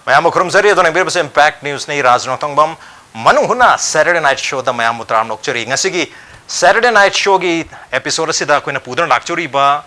Mayam Kurumzari, the Nambir Impact News, Raj Nongthombam, Manung Hutna, Saturday Night Show, the Mayam Mutram Nokchuri, Nasigi, Saturday Night Show episode Sida Queen Pudan Lakchuri ba,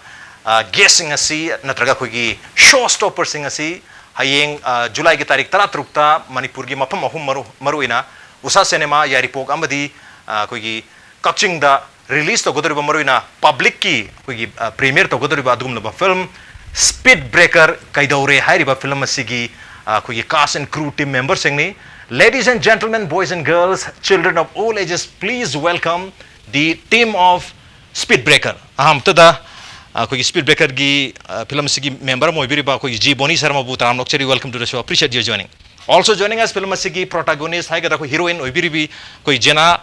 guessing a sea, Natraga Kugi, showstopper sing a sea, Haying July Gitarik Taratrukta, Manipurgi Mapamahum Maruina, Usa Cinema, Yaripok Amadi, Kugi, catching the release to Godriba Maruina, public key, Kugi premiere to Godriba Dumnaba film, Speed Breaker, Kaidaure, Hariba film Sigi. Kugi cast and crew team members singni. Ladies and gentlemen, boys and girls, children of all ages, please welcome the team of Speed Breaker. Aham tada kugi Speed Breaker gi film sigi member moibiriba kugi Bony Sharma butam nokcheri. Welcome to the show. Appreciate you joining. Also joining us film sigi protagonist hai kada ko heroine oibiribi koi Jena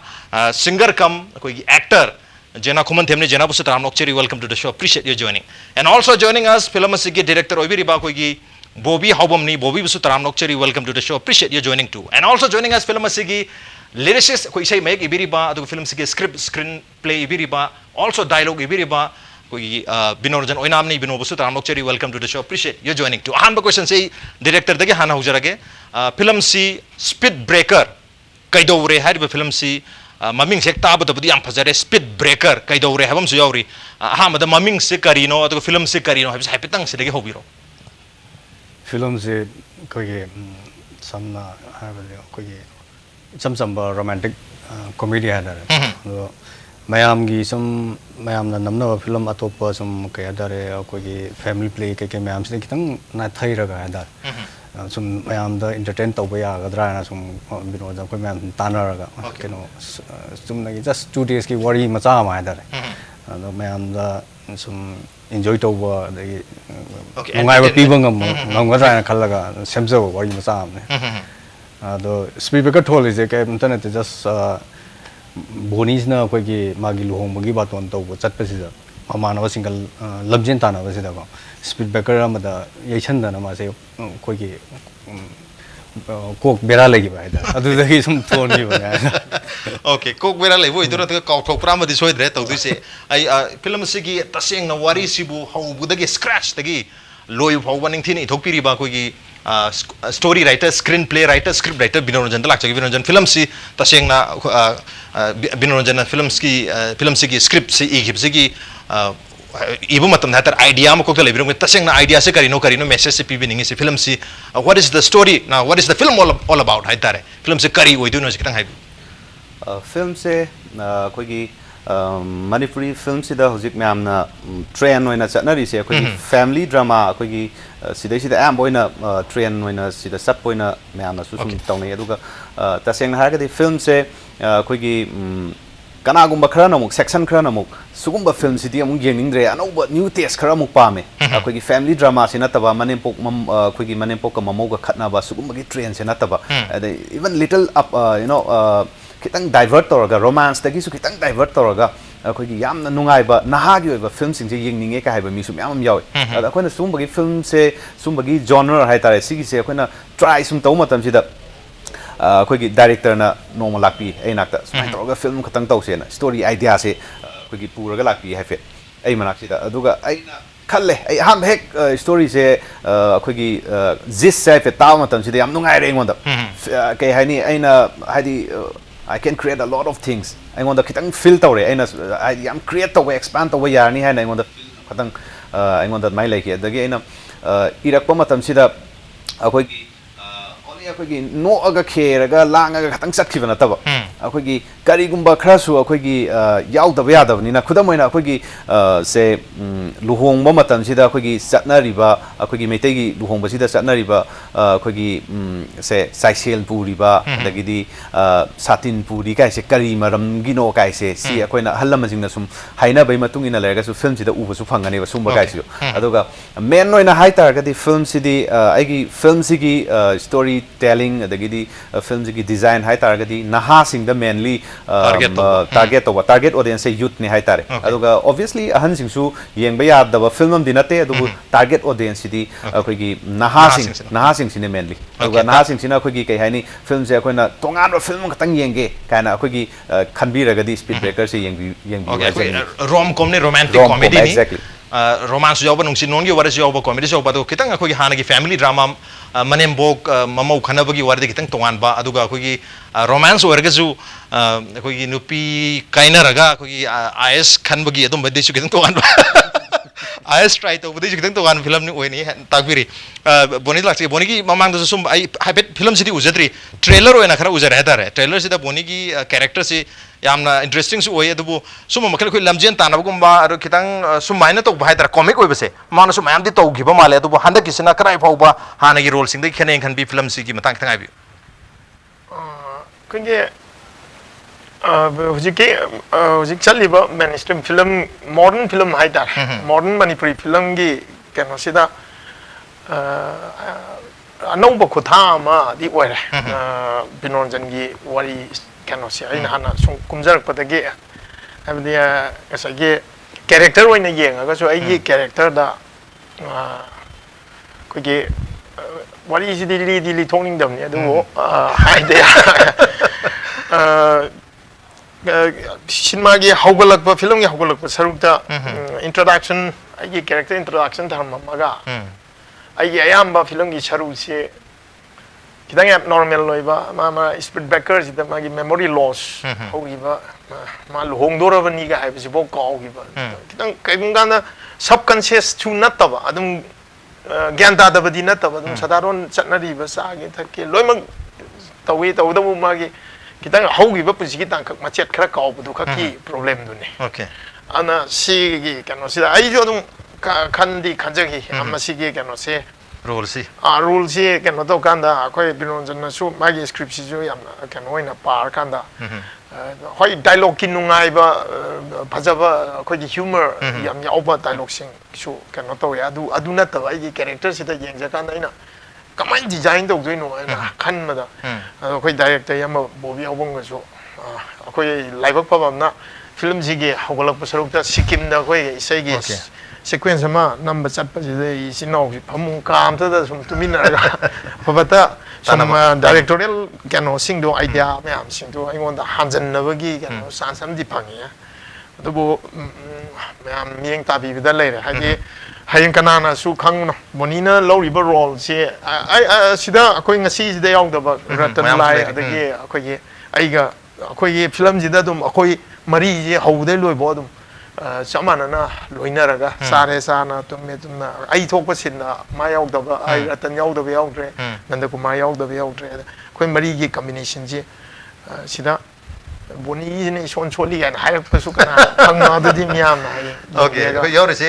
singer kam koi actor Jena Khumanthem ne Jena busutam nokcheri. Welcome to the show. Appreciate you joining. And also joining us film sigi director oibiriba koi Bobby Haobam ni Bobby busu taram nokcheri. Welcome to the show. Appreciate you joining too. And also joining us film sigi lyricist koi say make ibiriba adu film sigi script screenplay ibiriba also dialogue ibiriba koi Binoranjan Oinam ni Bino busu taram nokcheri. Welcome to the show. Appreciate you joining too. Ahan ba question say director dage hana hujarage film si Speed Breaker kaidaure hariba film si maming sek tabada budi am phajare Speed Breaker kaidaure habam su yauri aha mada maming se karino adu film se karino habis haipetang se dage hobiro film se koi samna koi samsamba romantic comedy ada so mayam gi sum mayam na namna film atopa sum kaya dare koi family play ke mayam se kitang na thai raga ada sum mayam da entertain tawba ya gadra na sum bino da koi mayam tanar raga keno sum na just 2 days ki worry macha ma ada mayam da sum enjoy to over the Mungai people Nonga Kalaga, Semzo, or you must the Speed Breaker told is a internet just Bonis na Quaki Magilu home, Gibaton to Chatpesida. Amana was single Lubjentana was it about Speed Breaker, the Yachandana Maseo Quaki Coke Beralegi by that. I do the some told you. Okay, Coke Berale, we do not call Prama this way. To say, I film Sigi, Tasing, Wari Sibu, how would they scratch the gay? Loy of one thing, Topiri Bakugi, story writer, screenplay writer, script writer, Binoranjan, Binoranjan, film si, Tasing, Binoranjan, film Sigi, script Sigi, Even that idea, with touching idea, Karino, message, film see what is the story now, what is the film all about? Film se curry, we do know. Film se Kogi Manipuri film si the Hosik Mamna train when a satnari say family drama, Kogi Sidesi the Amboina train when a Sida Sapoina Mamna Susan Tony Eduga Tasing Hagadi film se Kogi Kanagumba Kranamuk, section Kranamuk, Sugumba film city among Yenindre, and over new taste Karamuk Pame, a family drama, Sinataba, Manipok, Quigi Manipoka, Mamoga, Katnaba, Sugumba train, Sinataba, even little up, Kitang divert or romance, the Gisu Kitang divert or Quigi Yam Nungai, but Nahagi film since Ying Eka have a Misum Yam Yoy. When a Sumbagi film say Sumbagi genre, Haitare, Sigi say, when I try some tomatam, Quigi director na normal lakpi ay nakta so film katang taw siya na story idea se quigi pura ga lakpi hai fit ay manak sida aduga ay na khalle ay ham hek story se quigi zis se fit taw matam sida yam nungai re ngonda kay hani ay na hadi I can create a lot of things ay ngonda kitang feel taw re ay na yam create taw expand taw ya ni hai na ngonda katang ay ngonda mai like adagi ay na irak pa matam sida quigi Akogi no aga keraga langa katang sakhiba nataba akogi karigumba khrasu akogi yaudaba yadabnina khudamoina akogi se luhongba matam sida akogi satnariba akogi meitegi luhongba sida satnariba akogi se saisel puriba dagidi satin puri kai se kari maram gino kai se si akoina hallamajingna sum haina bai matungina lerga su film sida uba su phangani ba sumba kai su aduga main noina haitar gadi film sidi aigi film sigi story telling the film design high target naha sing the mainly target audience youth ni high tare aduga obviously ahan sing su yeng ba yad da film dinate adugu target audience di akogi naha sing sine mainly aduga naha sing sina akogi kai hani film se akoina tongan film katang yenge kana akogi khanbi ragadi Speed Breaker se yeng rom com ni romantic comedy ni exactly romance job nung sin nongi waras job comedy job do kitang akogi hana gi family drama manembo mamau khanabagi wardi kitang tongan ba aduga kogi romance orgazu kogi nupi kainaraga kogi is khanbagi adum badi su kitang tongan ba IS try to budi kitang tongan film ni oini takbiri boni lakse boni ki mamang do sum ai habit film sidi uzadri trailer oina khara uzar hetare trailer sida boni ki character si yamna interesting su oye dubu sum makhal khoi lamjen tanabagumba aro kitang sum maina to bhai tar comic oibase mana sum mayam di to giba male dubu handa kisina karai phauba hana gi role sing dei khene khan bi film si gi matang tang ai bi kunge hujik chaliba mainstream film modern film haidar modern manipuri film gi kano sida anauba khutha ma di oire Binoranjan gi wari kano si aina hana sung kumjar patagi abdi asage character oina yenga ga so ai character da kogi wari si di thongning dam ne adu haide cinema की हौगलक पर film की हौगलक पर सरुकता introduction आई character introduction था मगा आई आयाम बा film की सरुक से कितने abnormal लोई बा मा spirit breakers इधर मागी memory loss होगी बा मा लोंग दोरा बनी का है बस वो काओगी बा कितने कई बुंगाना subconscious चुन न तब अदम ज्ञान दादा बदी न तब अदम साधारण चटनरी बस आगे तक के लोई मग तवे वो मागी kita haugi ba pusi kita kak macet khara kau budu kaki problem du ne okay ana si gi kano si ai jo dum kan di kanjagi amma si gi kano se role si rule si kano to kanda akoi Binoranjan na su magi script si jo yamna kano oina par kanda hoi dialogue ki nungai ba phajaba akoi gi humor yam ya over dialogue sing su kano to ya adu na ta ai gi character si ta yengja kanda ina kamai design dog doino na khan ma da akoi director yam bobi Haobam ga so akoi live up pabam na film ji ge hogolak pasaruk ta sikim da akoi isai gi sequence ma number chat pa ji de sinau phamung kam ta da sum tumina ga pabata some directorial kano sing do idea me am sing do ingon da hanjan na bagi kano san sam di phangi adu bo me am mieng ta bi da lai ha ji hayang kanana su khang no monina loriba role se ai sida akoi ngasi sida yaw da ba ratan lai adagi akoi ge aiga akoi ge film jida dum akoi mari je haude loi bo dum samana na loina raga sare sana tumme tumna ai thok pasin na ma yaw da ba ai ratan yaw da ba yaw dre nanda ku ma yaw da ba yaw dre akoi mari ge combination je sida Bony ni son choli gan hai pasu kana phangna da di miyam na okay ko yor se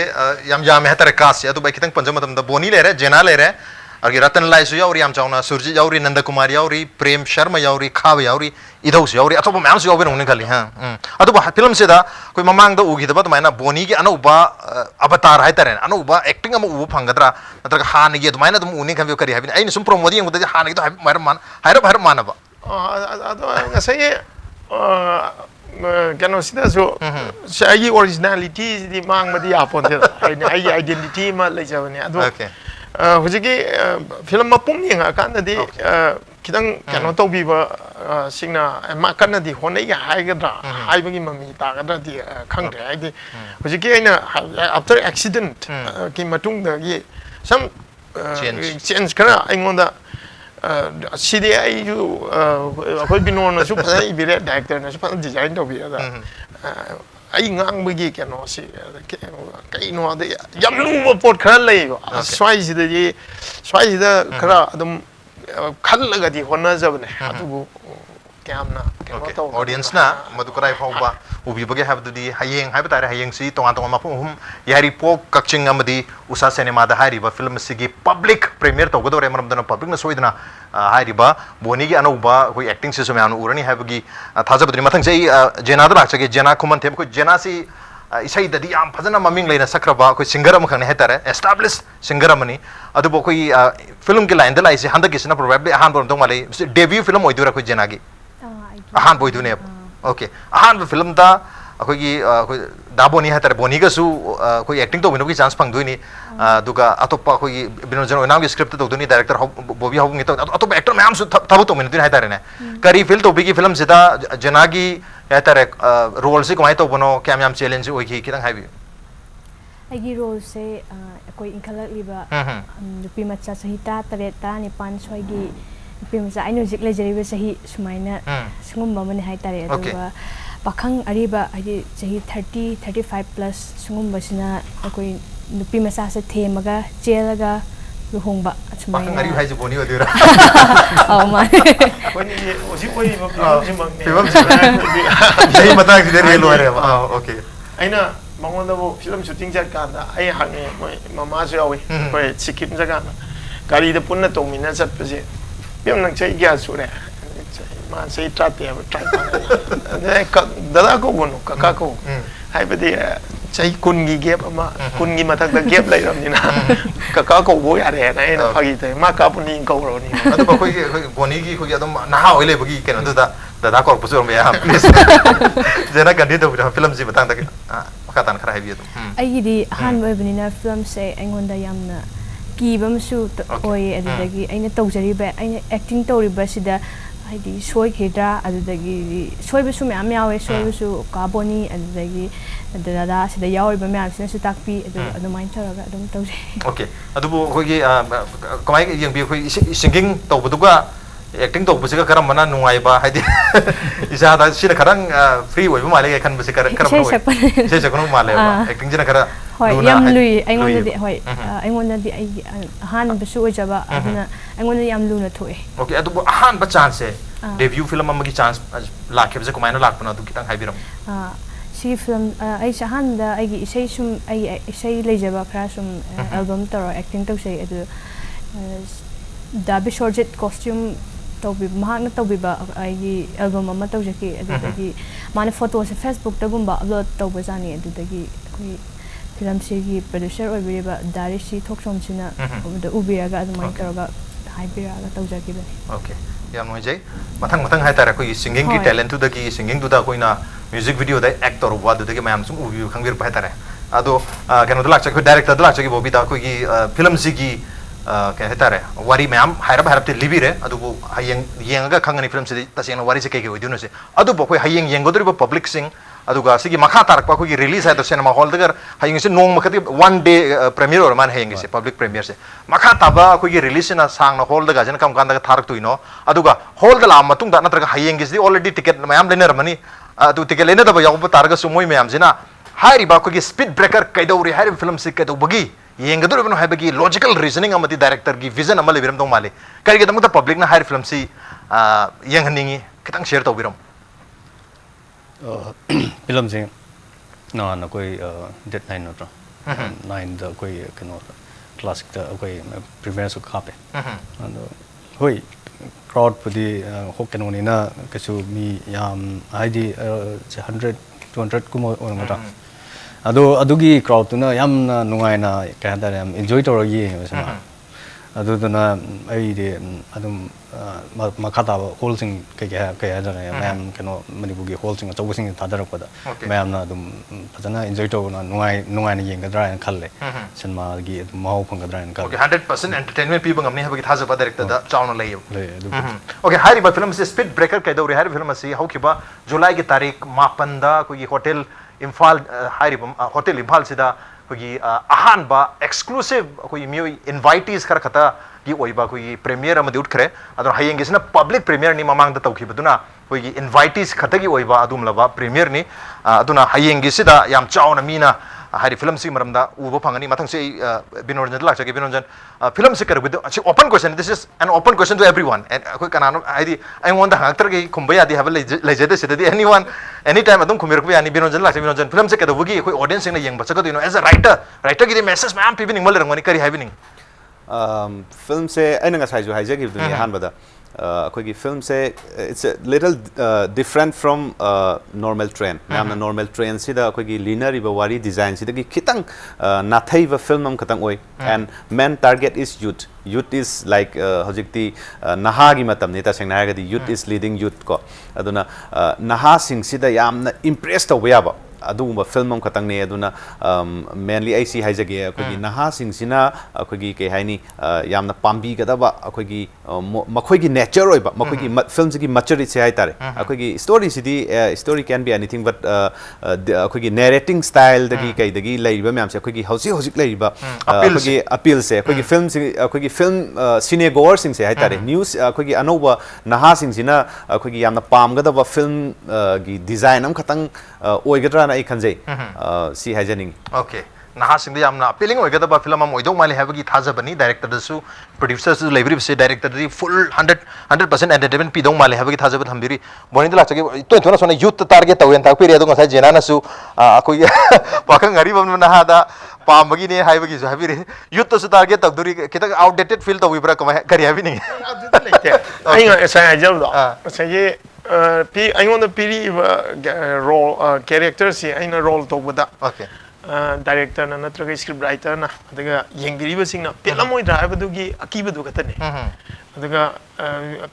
yam jam hetar kas ya to bai kitang panjam da Bony le re Jena le re agi ratan lai su yauri yam chauna surji yauri nanda kumar yauri prem sharma yauri khaw yauri idhos yauri athoba mam su yauri nong khali ha adu ba film se da koi mamang da ugi da ba maina Bony gi anu ba avatar hai tare anu ba acting am u phangadra natra ha ni gi da maina dum uni khan kari habin ai ni sum promodi ang da ha ni da mar man hairab man ba adu ngasai kano sida so sai originality di mang ma di apon de ai identity ma lai jawani adu hujigi film ma pung ning kan di kidang kano to bi ba singna ma kan di honai ga hai ga dra hai bagi mami ta ga dra di khang de ai di hujigi aina after accident ki matung da gi some change kana aingonda CDI you akoi Binoranjan su pa i bire director na su pa design do bi da ai ngang bagi kano si kai no da yam lu pot khara lai swai si da khara adum khal laga di honna jab ne adu kyamna okay audience na madukarai phauba ubi bage have di hayeng hai batare hayeng si tonga mapum yari po kakching amadi usa cinema da hari ba film sigi public premiere to godore maram dana public na soidna hari ba Bony gi anuba koi acting se some anu urani have gi thaja badri mathang sei Jena da lakchage Jena Khumanthem ko Jena si isai da di am phajana maming leina sakraba ko singer am khane hetare established singer amani adu bo koi film ki line da lai se handa kisna probably han bor dong malai debut film oidura ko Jena gi ahan boy dune okay ahan film da akoi gi da Bony ha tar Bony ga su koi acting to bino gi chance phang duini duga atopa koi Binoranjan Oinam gi script to duni director bobi Haobam to atopa actor mayam su thabu to min din ha tar ne kari fil to bi gi film sida Jena gi ha tar role se komai to bono kyam yam challenge oi gi kitang hai bi ꯑꯩꯒꯤ ꯔꯣꯜꯁꯦ ꯑꯩꯈꯣꯏ ꯏꯟꯈꯠꯂꯛꯂꯤꯕ ꯅꯨꯄꯤ ꯃꯆꯥ ꯆꯍꯤ 13 19 ꯁ꯭ꯋꯥꯏꯒꯤ ꯅꯨꯄꯤ ꯃꯆꯥ ꯑꯩꯅ ꯍꯧꯖꯤꯛ ꯂꯩꯖꯔꯤꯕ ꯆꯍꯤ ꯁꯨꯃꯥꯏꯅ ꯁꯤꯒꯨꯝꯕ ꯑꯃꯅꯤ ꯍꯥꯏꯇꯥꯔꯦ ꯑꯗꯨꯒ ꯄꯥꯈꯪ ꯑꯔꯤꯕ ꯍꯥꯏꯗꯤ ꯆꯍꯤ 30 35 ꯄ꯭ꯂꯁ ꯁꯤꯒꯨꯝꯕꯁꯤꯅ ꯑꯩꯈꯣꯏ ꯅꯨꯄꯤ ꯃꯆꯥꯁꯦ ꯊꯦꯝꯃꯒ ꯆꯦꯜꯂꯒ luhongba Pakang ari hai jiboni odira. Oh my. When you was it when you Film Jadi matang si dari luar ya. Oh okay. Aina mangon da film shooting jar kan da ai hange mama se awi ko sikkim jaga gari da punna to mina sat pese film nang chai gya sure ma sei trat ya trai da ko bono kaka ko hai bade chai kun gi gap ama kun gi matak da gap lai ram ni na kaka ko bo ya re na ai na phagi te ma ka puni ko ro ni adu ba koi boni gi koi adum na ha oile bagi ken da ko pusur me ya please jena gandi to film ji batang da makatan khara hai bi adum ai gi di han boy bani na film se engon da yamna ki bam su oi adagi aina tawjari ba aina acting tori ba sida haidi soi khedra adagi soi ba su me am yawe soi ba su ka boni adagi da sida yawi ba me am sina su takpi adu main charaga adum tawje okay adu bo koi gi kamai yang bi koi singing to buduga acting to busiga karam mana nungai ba haidi isa da sina karang free oi ba male kan busiga karam oi se se kono male ba acting jina kara hoi yam lui aingon da hoi aingon da ai han ba su ojaba aduna aingon da yam lu na thoe okay adu bo han ba chance debut film amagi chance lakhe je ko maina lakpana adu kitang haibiram si film ai shahan da ai gi isai sum ai isai lejaba khara sum album taro acting to sei adu da bi shortjet costume to bi mahang to bi ba ai gi album ama to jaki adu dagi mane photo se facebook ta gumba upload to ba jani adu dagi koi film se gi producer oi bi ba dari si thok som sina da ubiraga adu mai taraga haibiraga to jaki ba okay yam noi jai mathang hai tara koi singing ki talent tu dagi singing tu da koi na music video da actor wa du dagi mayam sum ubi khangir pa tara ado kanu da lakcha ko director da lakcha ki bobi da koi gi film si gi ke hetare wari mayam hairab te libi re adu bo hayeng yenga khangani film si tasena wari se ke ke odinu se adu bo koi hayeng yengodri bo public sing aduga sigi makha tarak pa koi release hai to cinema hall dagar hayeng se nong makhati one day premiere or man hayeng se public premiere se makha taba koi release na sang na hall daga jan kam kan daga tarak tuino aduga hall da la matung da natraga hayeng is already ticket mayam lener mani adu ticket lena da ba yaw targa sumoi mayam jina hairi ba koi speed breaker kaidori hairi film se kaido bagi yengadur bano haibagi logical reasoning amati director gi vision amal biram dong male kari gedam ta public na hairi film si yang haningi kitang share to biram film sing na koi deadline no to 9 da koi kano classic da koi premiere su khape and hoi crowd pudi hok kano ni na kasu mi yam id 100 200 kumo on ta ado adugi crowd tu na yam na nungai na ka da yam enjoy to ro ye sama adu na ai de adum makata whole thing ke da ma'am kano Manipur gi whole thing chaw sing ta dar ko da ma'am na adum phajana enjoy to na nungai na yeng gadra an khalle cinema gi mau phang gadra an khalle okay 100% entertainment people ngamni habagi thaja pa director da chawna lay okay hari ba film se speed breaker kai dori hari film se haukiba July gi tarik 9 da ko gi hotel Imphal hari hotel Imphal sida kogi ahan ba exclusive koi mi invitees khar khata gi oiba koi premiere am diut khre adon hayeng gisna public premiere ni mamang da tawki baduna koi invitees khata gi oiba adum laba premiere ni aduna hayeng gisida yam chauna mina hari film si maramda ubo phangani mathang se Binoranjan lakcha ge Binoranjan film se kar with open question this is an open question to everyone and koi kanano I want the actor ge kumbaya di have lejede sidadi anyone anytime adum khumir ko yani Binoranjan lakcha Binoranjan film se ka dogi koi audience sing na yeng bacha ko as a writer gi message ma am pibining mal rangwani kari happening film se aina ngasai jo haije gi dunia han bada akhoi film se it's a little different from normal train namna normal train sida akhoi gi linear iba wari design sida gi khitang nathai ba film nam khatang oi and main target is youth is like hojikti naha gi matam ne ta seng na ga di youth is leading youth ko aduna naha sing sida yamna impressed to ya ba adugumba film am khatang ne aduna mainly ai si haijage akogi naha singsina akogi ke haini yamna pambi gadaba akogi makhoi nature oiba makhoi film gi maturity se haitare akogi story sidi story can be anything but akogi narrating style dagi kai dagi laiba myam se akogi hausi laiba akogi appeal se akogi film cinegoer sing se haitare news akogi anoba naha singsina akogi yamna pam gadaba film gi design am khatang oigadra na I khanjai si haijaning okay naha singde yamna appealing oigadaba film am oidong mali habagi thajabani director dasu producer su library se director di full 100% entertainment pi dong mali habagi thajaba thambiri boni dala chagi to thona sona youth target tawen tak piri adong sai jena na su akoi pakang ngari bam na hada pambagi ne haibagi su habiri youth su target tak duri kita outdated feel to wibra kama kari habi ni ai nga sai ajal do sai pi aingona piri role character si aina role to bada okay director na natraga script writer na adaga yengbiriba singna pelamoi drive dugi akiba du gatane adaga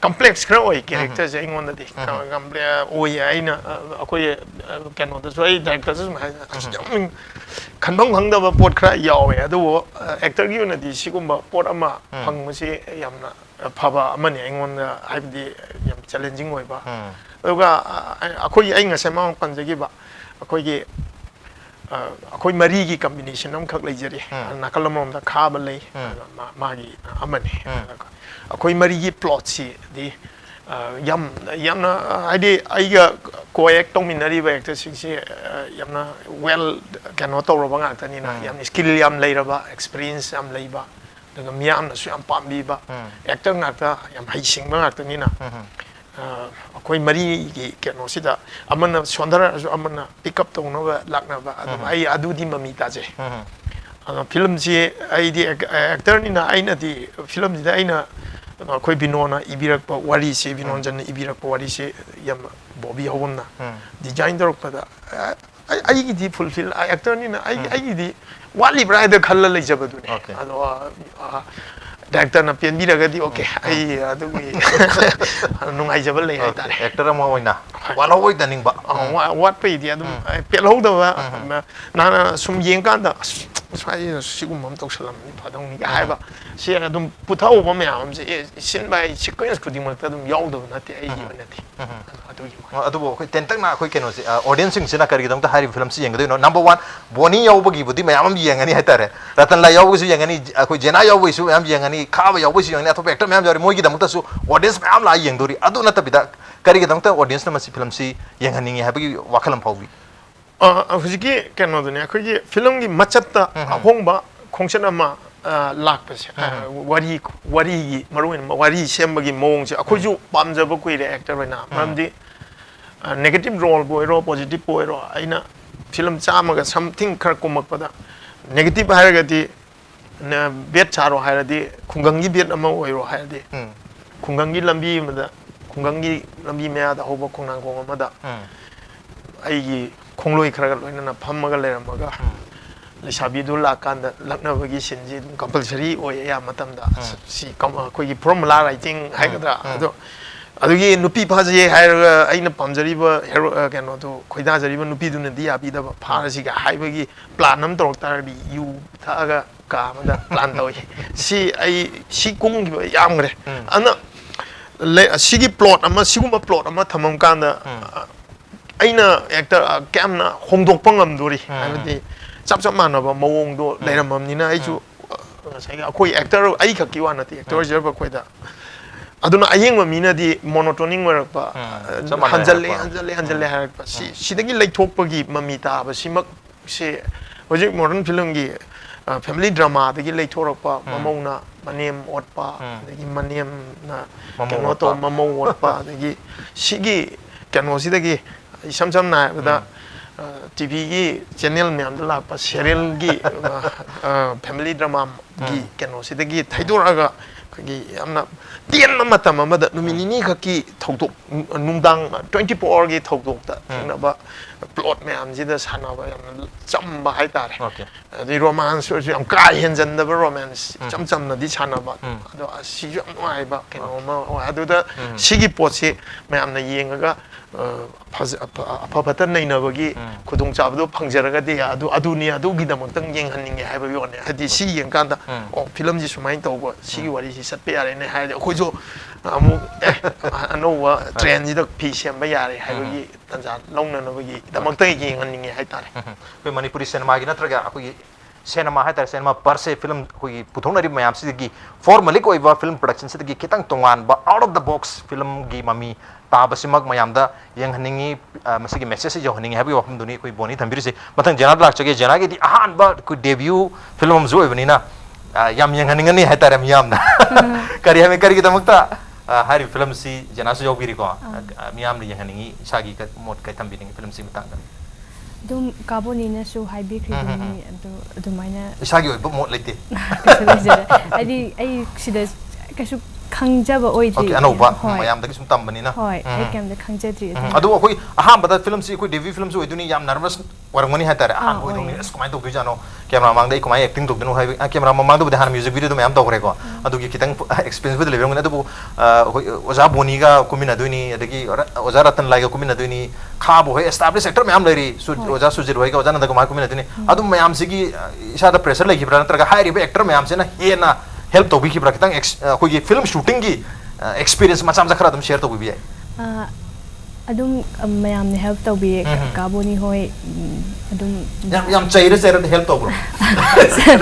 complex khra oi character se ingon de complex oi aina akoi kano da so ai director se ma khanbang hangda ba pot khra yawe adu actor gi na di sigumba pot ama phangmasi yamna phaba amani ingon haibdi yam challenging oi ba aduga akoi ai nga sema panjagi ba akoi gi akoi mari gi combination am khak leijari nakalamom da khaba lei magi amani akoi mari gi plot si di yamna ide aiga co-act tongminari ba actor sing si yamna well cano to ro banga tani na yam skill yam leiraba experience am leiba daga miyam na su yam pambi ba actor ngakta yam haising ba ngakta ni na akoi mari gi keno sida amana sondara amana pick up tong no lakna ba ai adu di mami ta je film ji ai di actor ni na aina di film ji aina akoi binona ibirak pa wari se binonjan ibirak pa wari se yam bobi hawon na design dorok pa da ai gi di fulfill actor ni na ai gi di wali bride khalla lai jabadu ne ado director na pian bi daga di okay ai adu gi nungai jabal lai ta actor am hoina wala hoi daning ba what pe di adu pel ho da ba na sum yeng kan da sai sigum mam tok salam ni padong ni ai ba si adum puthau ba me am se sin bai sequence ku ding ma ta dum yaw da na te ai gi na te adu gi adu bo khoi ten tak na khoi keno se audience sing sina kari dam ta hari film si yeng do no number 1 boni yaw ba gi budi mayam am yeng ani hatare ratan la yaw su yeng ani khoi jena yaw su am yeng ani khaba yaw su yeng ani atho actor mayam jari moi gi dam ta su audience mayam la yeng dori adu na ta bida kari gi dam ta audience na ma si film si yeng ani ha bi wakalam phaubi hujiki keno do ne khoi film gi machat ahongba khongchen ama lakpase wari gi maruin wari sembagi mong se akhoi ju pamjaba kuire actor na mamdi negative role boy ro positive boy ro aina film chamaga something khar kumak pada negative hairagati na bet charo hairadi khungangi bet ama oiro hairadi khungangi lambi mada khungangi lambi meya da hoba khungnang kong amada aigi khongloi khara loina na phammaga leramaga lesabidu lakanda laknabagi sinji compulsory oya ya matamda si khoi formula writing haigadra ado adugi nupi phaje hairaga aina pamjariba hero keno to khoida jariba nupi duna di abi da pharasi ga haibagi plan am torok tardi yu thaga ka mada plan toy si ai si kung gi yamgre ana sigi plot ama siguma plot ama thamam kanda aina actor camna hongdok pangam dori habidi chap chap manaba mawong do leiramam nina ai chu sai ga khoi actor ai khaki wa na ti actor jerba khoida aduna ayeng ma mina di monotonic warakpa hanjalle harakpa si dagi leithokpagi mamita ba simak se hojik modern film gi family drama dagi leithorakpa mamona manem otpa dagi manem na keno to mamau otpa dagi sigi keno si dagi samsam na da TV gi channel myam da lakpa serial gi family drama gi keno si dagi thaidoraga gi amna tian matam amada numinini khaki thoktok nungdang 24 hour gi thoktok ta na ba plot me am ji da sana ba yam chamba hai tare the romance so am ka henjan da romance cham na di sana ba ado si ju ai ba keno ma ado da sigi pot si me am na yenga ga ꯑꯐꯕꯇ ꯅꯩꯅꯕꯒꯤ ꯈꯨꯗꯣꯡꯆꯥꯕꯗꯣ ꯐꯪꯖꯔꯒꯗꯤ ꯑꯗꯨꯅꯤ ꯑꯗꯨꯒꯤꯗꯃꯛꯇꯪ ꯌꯦꯡꯍꯟꯅꯤꯡꯉꯦ ꯍꯥꯏꯕꯒꯤ ꯋꯥꯅꯤ ꯍꯥꯏꯗꯤ ꯁꯤ ꯌꯦꯡꯀꯥꯟꯗ ꯑꯣ ꯐꯤꯂꯝꯁꯤ ꯁꯨꯃꯥꯏꯅ ꯇꯧꯕ ꯁꯤꯒꯤ ꯋꯥꯔꯤꯁꯤ ꯆꯠꯄ ꯌꯥꯔꯦꯅꯦ ꯍꯥꯏꯔꯗꯤ ꯑꯩꯈꯣꯏꯁꯨ ꯑꯃꯨꯛ ꯑꯅꯧꯕ ꯇ꯭ꯔꯦꯟꯁꯤꯗ ꯐꯤ ꯁꯦꯝꯕ ꯌꯥꯔꯦ ꯍꯥꯏꯕꯒꯤ ꯇꯥꯟꯖꯥ ꯂꯧꯅꯅꯕꯒꯤꯗꯃꯛꯇ ꯌꯦꯡꯍꯟꯅꯤꯡꯉꯦ ꯍꯥꯏꯇꯥꯔꯦ ꯑꯩꯈꯣꯏ ꯃꯅꯤꯄꯨꯔꯤ ꯁꯤꯅꯦꯃꯥꯒꯤ ꯅꯠꯇ꯭ꯔꯒ ꯑꯩꯈꯣꯏꯒꯤ ꯁꯤꯅꯦꯃꯥ ꯍꯥꯏꯇꯥꯔꯦ ꯁꯤꯅꯦꯃꯥ ꯄꯔꯁꯦ ꯐꯤꯂꯝ ꯑꯩꯈꯣꯏꯒꯤ ꯄꯨꯊꯣꯛꯅꯔꯤꯕ ꯃꯌꯥꯝꯁꯤꯗꯒꯤ ꯐꯣꯔꯃꯦꯂꯤꯛ ꯑꯣꯏꯕ ꯐꯤꯂꯝ ꯄ꯭ꯔꯣꯗꯛꯁꯟꯁꯤꯗꯒꯤ ꯈꯤꯇꯪ ꯇꯣꯉꯥꯟꯕ ꯑꯥꯎꯠ ꯑꯣꯐ ꯗ ꯕꯣꯛꯁ ꯐꯤꯂꯝꯒꯤ ꯃꯃꯤ ꯇꯥꯕꯁꯤꯃꯛ ꯃꯌꯥꯝꯗ ꯌꯦꯡꯍꯟꯅꯤꯡꯉꯤ ꯃꯁꯤꯒꯤ ꯃꯦꯁꯦꯖꯁꯤ ꯌꯧꯍꯟꯅꯤꯡꯉꯤ ꯍꯥꯏꯕꯒꯤ ꯋꯥꯐꯝꯗꯨꯅꯤ ꯑꯩꯈꯣꯏ ꯕꯣꯅꯤ ꯊꯝꯕꯤꯔꯤꯁꯦ ꯃꯊꯪ ꯖꯦꯅꯥꯗ ꯂꯥꯛꯆꯒꯦ ꯖꯦꯅꯥꯒꯤꯗꯤ ꯑꯍꯥꯟꯕ ꯑꯩꯈꯣꯏ ꯗꯦꯕ꯭ꯌꯨ ꯐꯤꯂꯝ ꯑꯃꯁꯨ ꯑꯣꯏꯕꯅꯤꯅ ꯌꯥꯝ ꯌꯦꯡꯍꯟꯅꯤꯡꯒꯅꯤ ꯍꯥꯏꯇꯥꯔꯦ ꯃꯤꯌꯥꯝꯅ ꯀꯔꯤꯒꯤꯗꯃꯛꯇ ꯍꯥꯏꯔꯤꯕ ꯐꯤꯂꯝꯁꯤ ꯖꯦꯅꯥꯁꯨ ꯌꯥꯎꯕꯤꯔꯤꯀꯣ ꯃꯤꯌꯥꯝꯅ ꯌꯦꯡꯍꯟꯅꯤꯡꯉꯤ ꯏꯁꯥꯒꯤ ꯃꯣꯠ ꯀꯩ ꯊꯝꯕꯤꯅꯤꯡꯉꯤ ꯐꯤꯂꯝꯁꯤ ꯃꯇꯥꯡꯗ ꯑꯗꯨꯝ ꯀꯥꯕꯣꯅꯤꯅꯁꯨ ꯍꯥꯏꯕꯤꯈ꯭ꯔꯤꯕꯅꯤ ꯑꯗꯨ ꯑꯗꯨꯃꯥꯏꯅ ꯏꯁꯥꯒꯤ ꯑꯣꯏꯕ ꯃꯣꯠ ꯂꯩꯇꯦ ꯀꯩꯁꯨ ꯂꯩꯖꯔꯦ ꯍꯥꯏꯗꯤ ꯑꯩ ꯁꯤꯗ ꯀꯩꯁꯨ ꯈꯪꯖꯕ ꯑꯣꯏꯗ꯭ꯔꯤ ꯑꯅꯧꯕ ꯍꯣꯏ ꯃꯌꯥꯝꯗꯒꯤ ꯁꯨꯝ ꯇꯝꯕꯅꯤꯅ ꯍꯣꯏ ꯑꯩ ꯀꯩꯝꯇ ꯈꯪꯖꯗ꯭ꯔꯤ ꯑꯗꯨ ꯑꯩꯈꯣꯏ ꯑꯍꯥꯟꯕꯗ ꯐꯤꯂꯝꯁꯤ ꯑꯩꯈꯣꯏ ꯗꯦꯕ꯭ꯌꯨ ꯐꯤꯂꯝꯁꯨ ꯑꯣꯏꯗꯣꯏꯅꯤ ꯌꯥꯝ ꯅꯔꯚꯁ ꯑꯣꯏꯔꯝꯒꯅꯤ ꯍꯥꯏꯇꯥꯔꯦ ꯑꯍꯥꯟꯕ ꯑꯣꯏꯗꯣꯏꯅꯤ ꯑꯁ ꯀꯃꯥꯏꯅ ꯇꯧꯗꯣꯏꯖꯥꯠꯅꯣ ꯀꯦꯃꯦꯔꯥ ꯃꯃꯥꯡꯗ ꯑꯩ ꯀꯃꯥꯏꯅ ꯑꯦꯛꯇꯤꯡ ꯇꯧꯗꯣꯏꯅꯣ ꯍꯥꯏꯕ ꯀꯦꯃꯦꯔꯥ ꯃꯃꯥꯡꯗꯕꯨꯗꯤ ꯍꯥꯟꯅ ꯃ꯭ꯌꯨꯖꯤꯛ ꯚꯤꯗꯤꯑꯣꯗꯣ ꯃꯌꯥꯝ ꯇꯧꯈ꯭ꯔꯦꯀꯣ ꯑꯗꯨꯒꯤ ꯈꯤꯇꯪ ꯑꯦꯛꯁꯄꯤꯔꯤꯌꯦꯟꯁꯕꯨꯗꯤ ꯂꯩꯔꯝꯒꯅꯤ ꯑꯗꯨꯕꯨ ꯑꯩꯈꯣꯏ ꯑꯣꯖꯥ ꯕꯣꯅꯤꯒ ꯀꯨꯝꯃꯤꯟꯅꯗꯣꯏꯅꯤ ꯑꯗꯒꯤ ꯑꯣꯖꯥ ꯔꯇꯟ ꯂꯥꯏꯒ ꯀꯨꯝꯃꯤꯟꯅꯗꯣꯏꯅꯤ ꯈꯥꯕ ꯍꯣꯏ ꯑꯦꯁꯇꯥꯕ꯭ꯂꯤꯁ ꯑꯦꯛꯇꯔ ꯃꯌꯥꯝ ꯂꯩꯔꯤ ꯑꯣꯖꯥ ꯁꯨꯖꯤꯠ ꯍꯣꯏꯒ ꯑꯣꯖꯥ ꯅꯟꯗ ꯀꯨꯃꯥꯔ ꯀꯨꯝꯃꯤꯟꯅꯗꯣꯏꯅꯤ ꯑꯗꯨꯝ ꯃꯌꯥꯝꯁꯤꯒꯤ ꯏꯁꯥꯗ ꯄ꯭ꯔꯦꯁꯔ ꯂꯩꯈꯤꯕ꯭ꯔꯥ ꯅꯠꯇ꯭ꯔꯒ ꯍꯥꯏꯔꯤꯕ ꯑꯦꯛꯇꯔ ꯃꯌꯥꯝꯁꯤꯅ ꯍꯦꯟꯅ ꯍꯦꯜꯞ ꯇꯧꯕꯤꯈꯤꯕ꯭ꯔꯥ ꯈꯤꯇꯪ ꯑꯩꯈꯣꯏꯒꯤ ꯐꯤꯂꯝ ꯁꯨꯇꯤꯡꯒꯤ एक्सपीरियंस मचा मचा खरा तुम शेयर तो भी है अदुम मयाम ने हेल्प तो भी काबोनी होय अदुम याम चाहिए से हेल्प तो ब्रो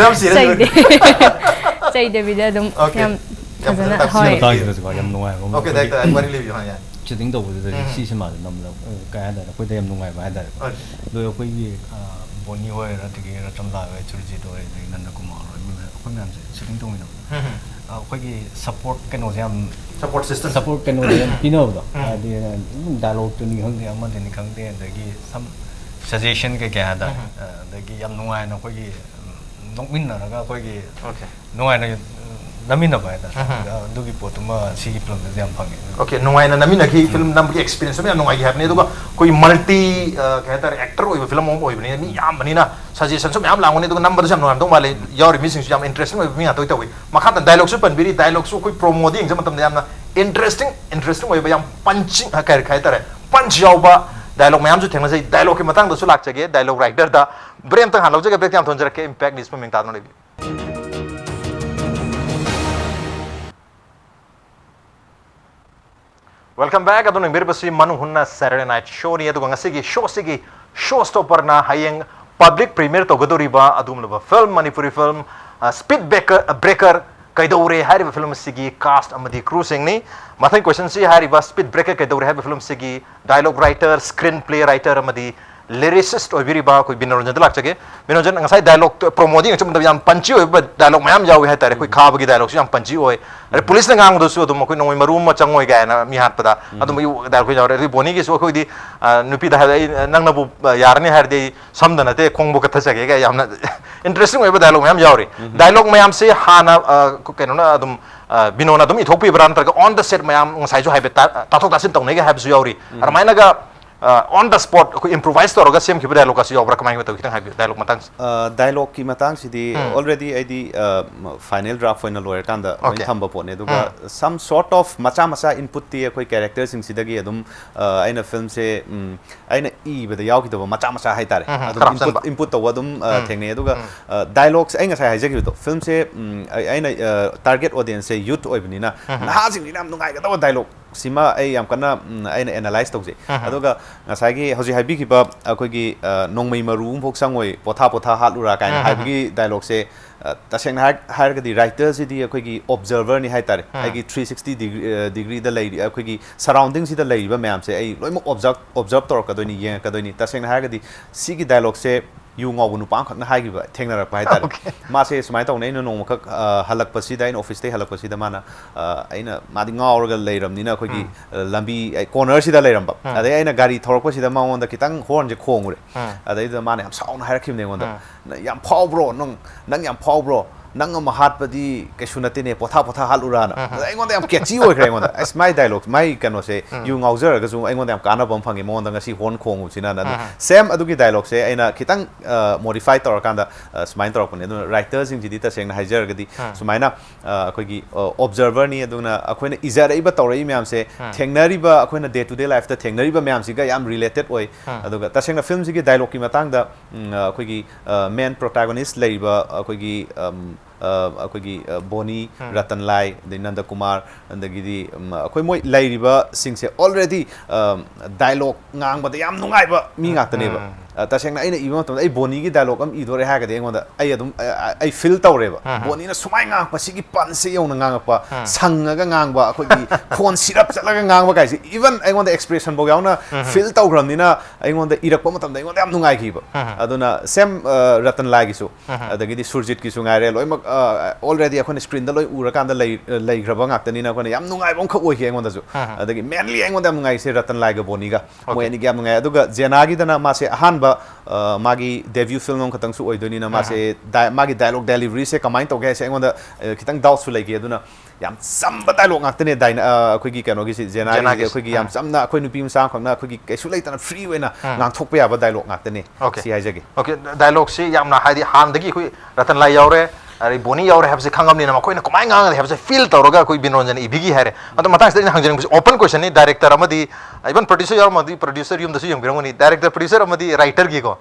राम चाहिए भी दे अदुम याम फजना होय याम नुआय ओके देख एक बार लिव हां यार चिटिंग तो बोले सी से माल नम काय दा कोई दे याम नुआय बा दा दो कोई बोनी होय रतगी रतम ला वे चुरजी दो नंद कुमार कोई नाम से चिटिंग तो मिनो ꯑꯩꯈꯣꯏꯒꯤ ꯁꯞꯄꯣꯔꯠ ꯀꯩꯅꯣꯁꯦ ꯌꯥꯝ ꯁꯞꯄꯣꯔꯠ ꯀꯩꯅꯣꯁꯦ ꯌꯥꯝ ꯄꯤꯅꯕꯗꯣ ꯍꯥꯏꯗꯤ ꯗꯥꯏꯂꯣꯛꯇꯨꯅꯤ ꯈꯪꯗꯦ ꯑꯃꯗꯅꯤ ꯈꯪꯗꯦ ꯑꯗꯒꯤ ꯁꯝ ꯁꯖꯦꯁꯟ ꯀꯩꯀꯩ ꯍꯥꯏꯇꯥꯔꯦ ꯑꯗꯒꯤ ꯌꯥꯝ ꯅꯨꯡꯉꯥꯏꯅ ꯑꯩꯈꯣꯏꯒꯤ ꯅꯣꯛꯃꯤꯟꯅꯔꯒ ꯑꯩꯈꯣꯏꯒꯤ ꯅꯨꯡꯉꯥꯏꯅ ꯅꯝꯃꯤꯟꯅꯕ ꯍꯥꯏꯇꯥꯔꯦ ꯑꯗꯨꯒꯤ ꯄꯣꯠꯇꯨꯃ ꯁꯤꯒꯤ ꯐꯤꯂꯝꯗꯁꯨ ꯌꯥꯝ ꯐꯪꯉꯦ ꯑꯣꯀꯦ ꯅꯨꯡꯉꯥꯏꯅ ꯅꯝꯃꯤꯟꯅꯈꯤ ꯐꯤꯂꯝ ꯅꯝꯕꯒꯤ ꯑꯦꯛꯁꯄꯤꯔꯤꯌꯦꯟꯁ ꯑꯃ ꯌꯥꯝ ꯅꯨꯡꯉꯥꯏꯈꯤ ꯍꯥꯏꯕꯅꯤ ꯑꯗꯨꯒ ꯑꯩꯈꯣꯏꯒꯤ ꯃꯜꯇꯤ ꯀꯩ ꯍꯥꯏꯇꯥꯔꯦ ꯑꯦꯛꯇꯔ ꯑꯣꯏꯕ ꯐꯤꯂꯝ ꯑꯃ ꯑꯣꯏꯕꯅꯤꯅ ꯃꯤ ꯌꯥꯝꯕꯅꯤꯅ ꯁꯖꯦꯁꯟꯁꯨ ꯃꯌꯥꯝ ꯂꯥꯡꯒꯅꯤ ꯑꯗꯨꯒ ꯅꯝꯕꯗꯁꯨ ꯌꯥꯝ ꯅꯨꯡꯉꯥꯏꯔꯝꯗꯧ ꯃꯥꯜꯂꯦ ꯌꯥꯎꯔꯤ ꯃꯤꯁꯤꯡꯁꯨ ꯌꯥꯝ ꯏꯟꯇꯔꯦꯁꯇꯤꯡ ꯑꯣꯏꯕ ꯃꯤ ꯉꯥꯛꯇ ꯇꯧꯏ ꯃꯈꯥꯗ ꯗꯥꯏꯂꯣꯒꯁꯨ ꯄꯟꯕꯤꯔꯤ ꯗꯥꯏꯂꯣꯒꯁꯨ ꯑꯩꯈꯣꯏ ꯄ꯭ꯔꯣꯃꯣꯗ ꯌꯦꯡꯖꯕ ꯃꯇꯝꯗ ꯌꯥꯝꯅ ꯏꯟꯇꯔꯦꯁꯇꯤꯡ ꯑꯣꯏꯕ ꯌꯥꯝ ꯄꯟꯆꯤꯡ ꯀꯩ ꯍꯥꯏꯇꯥꯔꯦ ꯄꯟꯆ ꯌꯥꯎꯕ ꯗꯥꯏꯂꯣग ꯃꯌꯥꯝꯁꯨ ꯊꯦꯡꯅꯖꯩ ꯗꯥꯏꯂꯣꯒꯀꯤ ꯃꯇꯥꯡꯗꯁꯨ ꯂꯥꯛꯆꯒꯦ ꯗꯥꯏꯂꯣग ꯔꯥꯏꯇꯔꯗ ꯕ꯭ꯔꯦꯟ ꯇꯪ ꯍꯥꯟ ꯂꯧꯖꯒꯦ ꯕ꯭ꯔꯦꯛ ꯌꯥꯝ ꯊꯣꯟꯖꯔꯛꯀꯦ ꯏꯝꯄꯦꯛ ꯅꯤꯁ ꯃꯃꯤꯡ ꯇꯥꯗꯨꯅ ꯂꯩꯕꯤ Welcome back. Adun ngirbasi Manung Hutna Saturday Night Show ni aduga ngasigi show sigi showstopper na hayeng public premiere to godoriba adumlaba film Manipuri film Speed Breaker kaidore hariba film sigi cast amadi crew sing ni mathai question si hariba Speed Breaker kaidore hariba film sigi dialogue writer screenplay writer amadi lyricist oibiriba koi Binoranjan lakchage Binoranjan ngasai dialogue promoting chum yam panchi oiba dialogue mayam jawi ha tare koi khabagi dialogue yam panchi oi are police na ngang do su adum koi nongoi marum ma changoi ga na mi hat pada adum yu dialogue jawi re boni gi su koi di nupi da nang na bu yarni har de samdana te khongbo ka thasage ga yamna interesting oiba dialogue mayam jawi dialogue mayam se hana keno na adum Binona adum ithopi bran tar on the set mayam ngasai ju haibe tathok tasin tongne ga haibe su yauri ar maina ga on the spot ko improvise to roga sem ki dialogue ka si obra kamai to kitang haibe dialogue matang dialogue ki matang sidi already id final draft final lawyer kanda thamba pone duga some sort of macha input ti koi character sing sidagi adum aina film se aina e beda yaw ki to macha hai tare adum input to adum thengne duga dialogues ai ngasai haijagi to film se aina target audience se youth oibnina na sing ni nam nungai ga to dialogue sima ai yam kana aina analyze tawje aduga ngasai hoji habi ki ba akogi nongmei maru phok sangoi potha halura kain habi dialogue se taseng har gadi writer si di akogi observer ni hai tare ai 360 degree da lei akogi surrounding si da lei ba mayam se ai loimo observe tor ka doni ye ka doni taseng har gadi si gi dialogue se yu ngau nu pang khakna hai gi ba thengna pa hai tare ma se sumai tong nei no nong khak halak pasi da in office te halak pasi da mana aina ma di ngau ga leiram ni na akogi lambi corner si da leiram ba adai aina gari thorok pasi da ma on da kitang horn je khong ure adai da ma ne am sauna hai rakhim ne on da yam phau bro nang yam phau bro nang ma hat padi kesunate ne potha potha halurana aingon da am catchy oi khre aingon da as my dialogue my kano se you ngauzer ga zu aingon da am kana bam phangi mon da ngasi hon khong uchina na same adugi dialogue se aina khitang modify tor kanda smain tor pone writers sing jidi ta seng na hajar ga di sumaina akoi gi observer ni aduna akoina izara iba torei myam se thengnari ba akoina day to day life ta thengnari ba myam si ga yam related oi aduga ta seng na film si gi dialogue ki matang da akoi gi main protagonist leiba akoi gi अखोगी बोनी रतन लाई नंद कुमार अंदगी अखोई मोई लाइरिबा सिंगसे already dialogue ngang याम नुंगाइबा मी गातनेबा तसेंगना अइना इबा मतम अइ बोनी की dialogue अम इदोरे हागदे एंगोंदा अइ अदुम अइ feel तौरेबा बोनी ना सुमाइ ngang पसिगी पंसे यौना ngang संगगा ngang अखोगी फोन सिरप चलगा ngang गाइसे इवन एंगोंदा एक्सप्रेशन बो याउना फील तौग्रमनिना एंगोंदा इरकपा मतम एंगोंदा याम नुंगाइखिबा अदुना सेम रतन लागिसु अदगिदी सुरजित किसु गाइरे लोइमक already अखोन स्क्रीन दा लोइ उरकांदा लैग्रबा गाक्तनिना अखोन याम नुंगाइबम खक ओइखे एंगोंदाजु अदगी मेनली एंगोंदा नुंगाइसे रतन लाइगा बोनीगा मोयनी ग्याम नुंगाइ अदुगा जेनागी दना मासे अहानबा मागी डेब्यू फिल्म खतंग सु ओइदोनिना मासे मागी डायलॉग डिलीवरी से कमाइन तोगे से एंगोंदा खितंग डाउटसु लैगे अदुना याम सम डायलॉग गाक्तने दाइना अखोगी कनोगी से जेनागी अखोगी याम समना अखोई नुपी मसा खना अखोगी कैसु लैतना फ्री वेना गांथोकपा याबा डायलॉग गाक्तने सी हाइजगे ओके डायलॉग से यामना हाइदि हानदगी अखोई रतन लाई यावरे अरे बोनी यावरे हैबसे खंगमनि ना मखोइना कमाय ngang हैबसे फील तौरगा कोई बिनोरंजन इबिगी हैरे अतो मतांग से हंजन ओपन क्वेश्चन नि डायरेक्टर अमदी इवन प्रोड्यूसर यार मदी प्रोड्यूसर युम दसु यंगिरंगनि डायरेक्टर प्रोड्यूसर अमदी राइटर गी को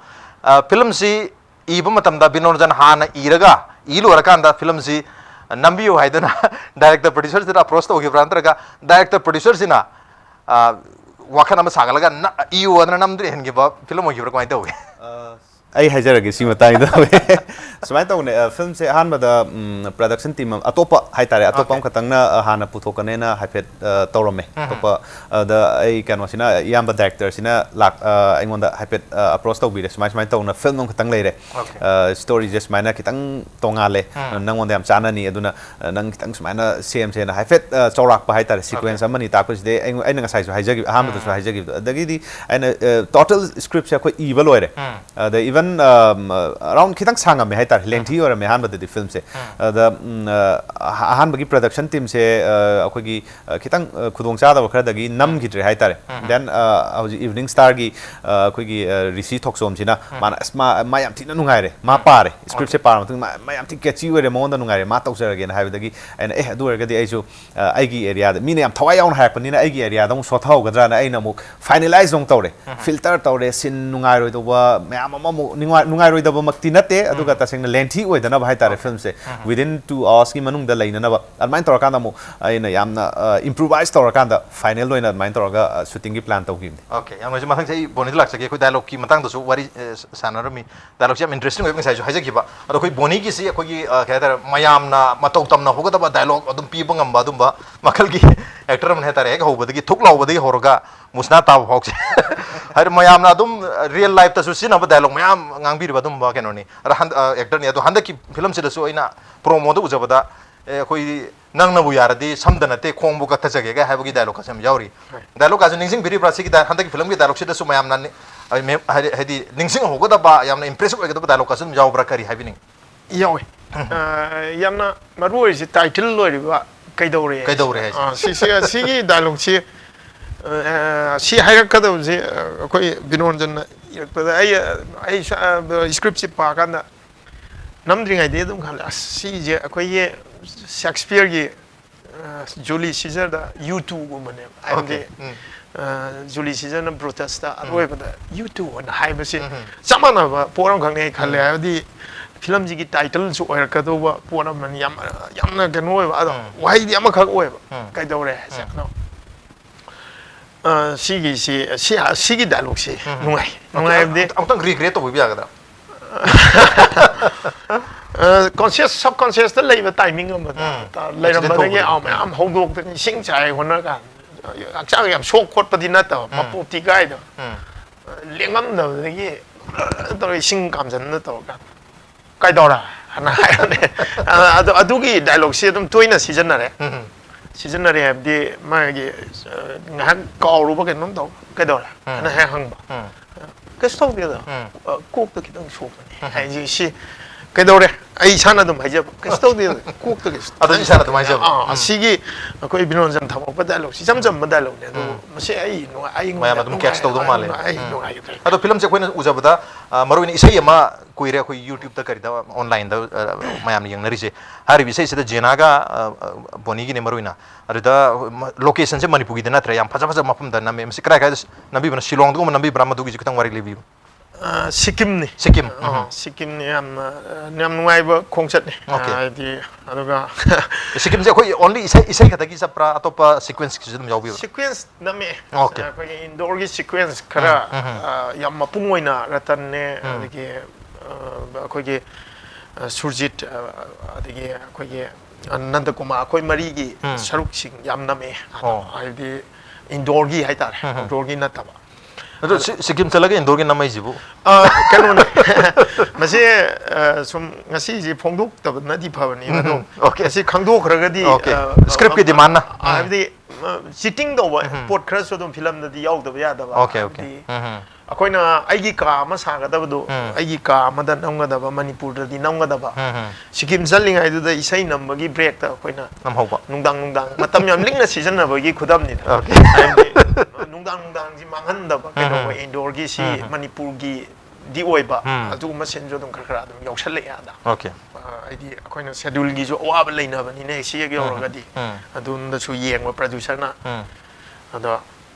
फिल्म सी इब मतमदा बिनोरंजन हाना इरगा इलो रकांदा फिल्म सी नंबियो हाइदना डायरेक्टर प्रोड्यूसर से अप्रोच तो गिब्रांतरगा डायरेक्टर प्रोड्यूसर सिना वाखन अम सागलगा इयो अदना नमद्रि हेनगिबा फिल्म होगिब्रा कमाय तौगे आई हजरगे सी मताई द सुमाय तौने फिल्म से हान बदा प्रोडक्शन टीम अतोपा हाइतारे अतोपा खतंगना हाना पुथोकनेना हाइफेट तौरमे अतोपा द आई कनोसिना याम डायरेक्टर सिना लाक आइंगोंदा हाइफेट अप्रोच तौबिरे सुमाय तौना फिल्म खतंग लेरे स्टोरी जस्ट माइना खितंग तोंगाले नंगोंदा याम चानानी अदुना नंग खितंग सुमायना सेम सेना हाइफेट चौराक पा हाइतारे सीक्वेंस अमनी तापसिदे आइना ngasai su haijagi हाम दसु हाइजगी दगिदी आइना टोटल स्क्रिप्ट से कोई इवल होरे द इवन अराउंड खितंग सांगा में हाइतार लेंथी और में हान बददी फिल्म से द हान बगी प्रोडक्शन टीम से अखोगी खितंग खुदोंग चादा खरदगी नम गिद्रे हाइतार देन हौजी इवनिंग स्टार गी अखोगी ऋषि थोक्सोम सिना माना अस्मा मा याम थिना नुंगाइरे मा पारे स्क्रिप्ट से पार मतुंग मा याम थि केची ओरे मोंदा नुंगाइरे मा तौसरगे ना हाइबदगी एन ए अदु ओरगदी आइसु आइगी एरिया द मीने याम थवाय याउन हाइपनिना आइगी एरिया द सोथाउगद्रा ना आइना मु फाइनलाइज जोंग तौरे फिल्टर तौरे सिन नुंगाइरोय दोबा मयाम अममु नुंगाइरोय दोबा मक्ति नते अदुगा तसेंग लेंथी ओइदना हाइतारे फिल्म से विदिन 2 आवर्स की मनुंग द लेनना अदमाइन तौरकांदा मु आइना यामना इम्प्रोवाइज तौरकांदा फाइनल लोइना अदमाइन तौरगा शूटिंग की प्लान तौगिमनि ओके याम जे मथंग से बोनी लाक्सगे कोई डायलॉग की मतंग दसु वारी सानरमी डायलॉग से इंटरेस्टिंग ओइबंग साइजु हाइजगिबा अदो कोई बोनी की से कोई कहतार मयामना मतौ तमना होगदबा डायलॉग अदुम पीबंग अंबा अदुमबा मखल की एक्टर मन हेतारे एक होबदगी थुक लावबदगी होरगा मुसना ताब हौक्से हर मयामना अदुम रियल लाइफ तसु सिनबा डायलॉग मयाम ngangbirba dum ba kenoni ra actor ni ado handa ki film se dasu aina promo do ujabada khoi nang na bu yaradi samda nate khong bu ka thajage ga haibagi dialogue ka sam yauri dialogue azu ningsing biri prasi ki handa ki film ki dialogue se dasu mayam nan hadi ningsing hogoda ba yamna impressive oigada dialogue ka sum yaubra kari haibining yawi yamna maroi se title lori ba kaidore si gi dialogue si si hairakadow je akoi Binoranjan इरपदा I script से पाकाना नमद्रिंगाइ दे दुम खाले सी जे अखोय ये Shakespeare की Jully scissor दा U2 गुमने आइदे Jully scissor न protest दा अरोयबदा U2 one हाइबसे समाना पोरम खंगने खाले आदि फिल्म जी की टाइटल सु ओरकदोबा पोरम मन यामना गनो अदो वाइ दि अमखक ओयबा काइदौरे से नो सिगी डायलॉग से नुंगाइ दे अमतंग रिग्रेट तो बिया गदा कॉन्शियस सबकॉन्शियस द लेबा टाइमिंग अमदा लेरमबदगी आम होगोक द सिंग चाइ होना का अक्चाग याम शोक खोटपदि नत मपोति गाइ द लेंगम दगी तो सिंग कामजन न तो का काइदौरा हना हायने अदुगी डायलॉग से तुम तोइना सीजन रे सीजन रे हबदि मागी ngahak kawruba kenom to kaidora na ha hangba kasto bi da kok to kitang shop ni hai ji si ꯀꯩꯗꯧꯔꯦ ꯑꯩ ꯏꯁꯥꯅ ꯑꯗꯨꯝ ꯍꯥꯏꯖꯕ ꯀꯩꯁꯨ ꯇꯧꯗꯦ ꯀꯣꯛꯇ ꯀꯩꯁꯨ ꯑꯗꯨ ꯏꯁꯥꯅ ꯑꯗꯨꯝ ꯍꯥꯏꯖꯕ ꯑꯁꯤꯒꯤ ꯑꯩꯈꯣꯏ ꯕꯤꯅꯣꯔꯟꯖꯟ ꯊꯝꯃꯛꯄ ꯗꯥꯏꯂꯣꯒꯁꯤ ꯏꯆꯝ ꯆꯝꯕ ꯗꯥꯏꯂꯣꯒꯅꯦ ꯑꯗꯨ ꯃꯁꯤ ꯑꯩ ꯃꯌꯥꯝ ꯑꯗꯨꯝ ꯀꯦꯠꯆ ꯇꯧꯗꯧ ꯃꯥꯜꯂꯦ ꯑꯩ ꯅꯨꯡꯉꯥꯏꯒꯗ꯭ꯔꯦ ꯑꯗꯣ ꯐꯤꯂꯝꯁꯦ ꯑꯩꯈꯣꯏꯅ ꯎꯖꯕꯗ ꯃꯔꯨꯑꯣꯏꯅ ꯏꯁꯩ ꯑꯃ ꯀꯨꯏꯔꯦ ꯑꯩꯈꯣꯏ ꯌꯨꯇ꯭ꯌꯨꯕꯇ ꯀꯔꯤꯗ ꯑꯣꯟꯂꯥꯏꯟꯗ ꯃꯌꯥꯝꯅ ꯌꯦꯡꯅꯔꯤꯁꯦ ꯍꯥꯏꯔꯤꯕ ꯏꯁꯩꯁꯤꯗ ꯖꯦꯅꯥꯒ ꯕꯣꯅꯤꯒꯤꯅꯦ ꯃꯔꯨꯑꯣꯏꯅ ꯑꯗꯨꯗ ꯂꯣꯀꯦꯁꯟꯁꯦ ꯃꯅꯤꯄꯨꯔꯒꯤꯗ ꯅꯠꯇ꯭ರೆ ꯌꯥꯝ ꯐꯖ ꯐꯖꯕ ꯃꯐꯝꯗ ꯅꯝꯃꯦ ꯃꯁꯤ ꯀꯗꯥꯏ ꯀꯗꯥꯏꯗ ꯅꯝꯕꯤꯕꯅꯣ ꯁꯤꯂꯣꯡꯗꯒꯨꯝꯕ ꯅꯝꯕꯤꯕ꯭ꯔꯥ ꯃꯗꯨꯒꯤꯁꯨ ꯈꯤꯇꯪ ꯋꯥꯔꯤ ꯂꯤꯕꯤꯌꯨ ꯁꯤꯛꯀꯤꯝꯅꯤ ꯁꯤꯛꯀꯤꯝ ꯁꯤꯛꯀꯤꯝꯅꯤ ꯌꯥꯝ ꯅꯨꯡꯉꯥꯏꯕ ꯈꯣꯡꯆꯠꯅꯤ ꯍꯥꯏꯗꯤ ꯑꯗꯨꯒ ꯁꯤꯛꯀꯤꯝꯁꯦ ꯑꯩꯈꯣꯏ ꯑꯣꯟꯂꯤ ꯏꯁꯩ ꯈꯛꯇꯒꯤ ꯆꯠꯄ꯭ꯔꯥ ꯑꯇꯣꯞꯄ ꯁꯤꯀ꯭ꯋꯦꯟꯁꯀꯤꯁꯨ ꯑꯗꯨꯝ ꯌꯥꯎꯕꯤꯕ꯭ꯔꯥ ꯁꯤꯀ꯭ꯋꯦꯟꯁ ꯅꯝꯃꯛꯑꯦ ꯑꯣꯀꯦ ꯑꯩꯈꯣꯏꯒꯤ ꯏꯟꯗꯣꯔꯒꯤ ꯁꯤꯀ꯭ꯋꯦꯟꯁ ꯈꯔ ꯌꯥꯝ ꯃꯄꯨꯡ ꯑꯣꯏꯅ ꯔꯇꯟꯅꯦ ꯑꯗꯒꯤ ꯑꯩꯈꯣꯏꯒꯤ ꯁꯨꯔꯖꯤꯠ ꯑꯗꯒꯤ ꯑꯩꯈꯣꯏꯒꯤ ꯅꯟꯗꯀꯨꯃꯥꯔ ꯑꯩꯈꯣꯏ ꯃꯔꯤꯒꯤ ꯁꯔꯨꯛꯁꯤꯡ ꯌꯥꯝ ꯅꯝꯃꯛꯑꯦ ꯍꯥꯏꯕꯗꯤ ꯏꯟꯗꯣꯔꯒꯤ ꯍꯥꯏꯇꯥꯔꯦ ꯑꯥꯎꯠꯗꯣꯔꯒꯤ ꯅꯠꯇꯕ ꯑꯗꯣ ꯁꯤꯛꯀꯤꯝ ꯆꯠꯂꯒ ꯏꯟꯗꯣꯔꯒꯤ ꯅꯝꯃꯩꯁꯤꯕꯨ ꯀꯩꯅꯣꯅꯦ ꯃꯁꯤ ꯁꯨꯝ ꯉꯁꯤꯁꯤ ꯐꯣꯡꯗꯣꯛꯇꯕꯅꯗꯤ ꯐꯕꯅꯤ ꯑꯗꯣ ꯑꯁꯤ ꯈꯪꯗꯣꯛꯈ꯭ꯔꯒꯗꯤ ꯁ꯭ꯀ꯭ꯔꯤꯞꯀꯤ ꯗꯤꯃꯥꯟꯅ ꯍꯥꯏꯕꯗꯤ ꯆꯤꯇꯤꯡ ꯇꯧꯕ ꯄꯣꯠ ꯈꯔꯁꯨ ꯑꯗꯨꯝ ꯐꯤꯂꯝꯗꯗꯤ ꯌꯥꯎꯗꯕ ꯌꯥꯗꯕ ꯍꯥꯏꯕꯗꯤ ꯑꯩꯈꯣꯏꯅ ꯑꯩꯒꯤ ꯀꯥ ꯑꯃ ꯁꯥꯒꯗꯕꯗꯣ ꯑꯩꯒꯤ ꯀꯥ ꯑꯃꯗ ꯅꯝꯒꯗꯕ ꯃꯅꯤꯄꯨꯔꯗꯗꯤ ꯅꯝꯒꯗꯕ ꯁꯤꯛꯀꯤꯝ ꯆꯠꯂꯤꯉꯩꯗꯨꯗ ꯏꯁꯩ ꯅꯝꯕꯒꯤ ꯕ꯭ꯔꯦꯛꯇ ꯑꯩꯈꯣꯏꯅ ꯅꯝꯍꯧꯕ ꯅꯨꯡꯗꯥꯡ ꯃꯇꯝ ꯌꯥꯝ ꯂꯤꯛꯅ ꯁꯤꯖꯤꯟꯅꯕꯒꯤ ꯈꯨꯗꯝꯅꯤꯗ ꯍꯥꯏꯕꯗꯤ ꯅꯨꯡꯗꯥꯡꯁꯤ ꯃꯥꯡꯍꯟꯗꯕ ꯀꯩꯗꯧꯕ ꯏꯟꯗꯣꯔꯒꯤ ꯁꯤ ꯃꯅꯤꯄꯨꯔꯒꯤꯗꯤ ꯑꯣꯏꯕ ꯑꯗꯨꯒꯨꯝꯕ ꯁꯤꯟꯁꯨ ꯑꯗꯨꯝ ꯈꯔ ꯑꯗꯨꯝ ꯌꯥꯎꯁꯜꯂꯛꯑꯦ ꯑꯗ ꯍꯥꯏꯗꯤ ꯑꯩꯈꯣꯏꯅ ꯁꯦꯗ꯭ꯌꯨꯜꯒꯤꯁꯨ ꯑꯋꯥꯕ ꯂꯩꯅꯕꯅꯤꯅ ꯁꯤ ꯍꯦꯛ ꯌꯧꯔꯒꯗꯤ ꯑꯗꯨꯝꯗꯁꯨ ꯌꯦꯡꯕ ꯄ꯭ꯔꯣꯗ꯭ꯌꯨꯁꯔꯅ ꯑꯗꯣ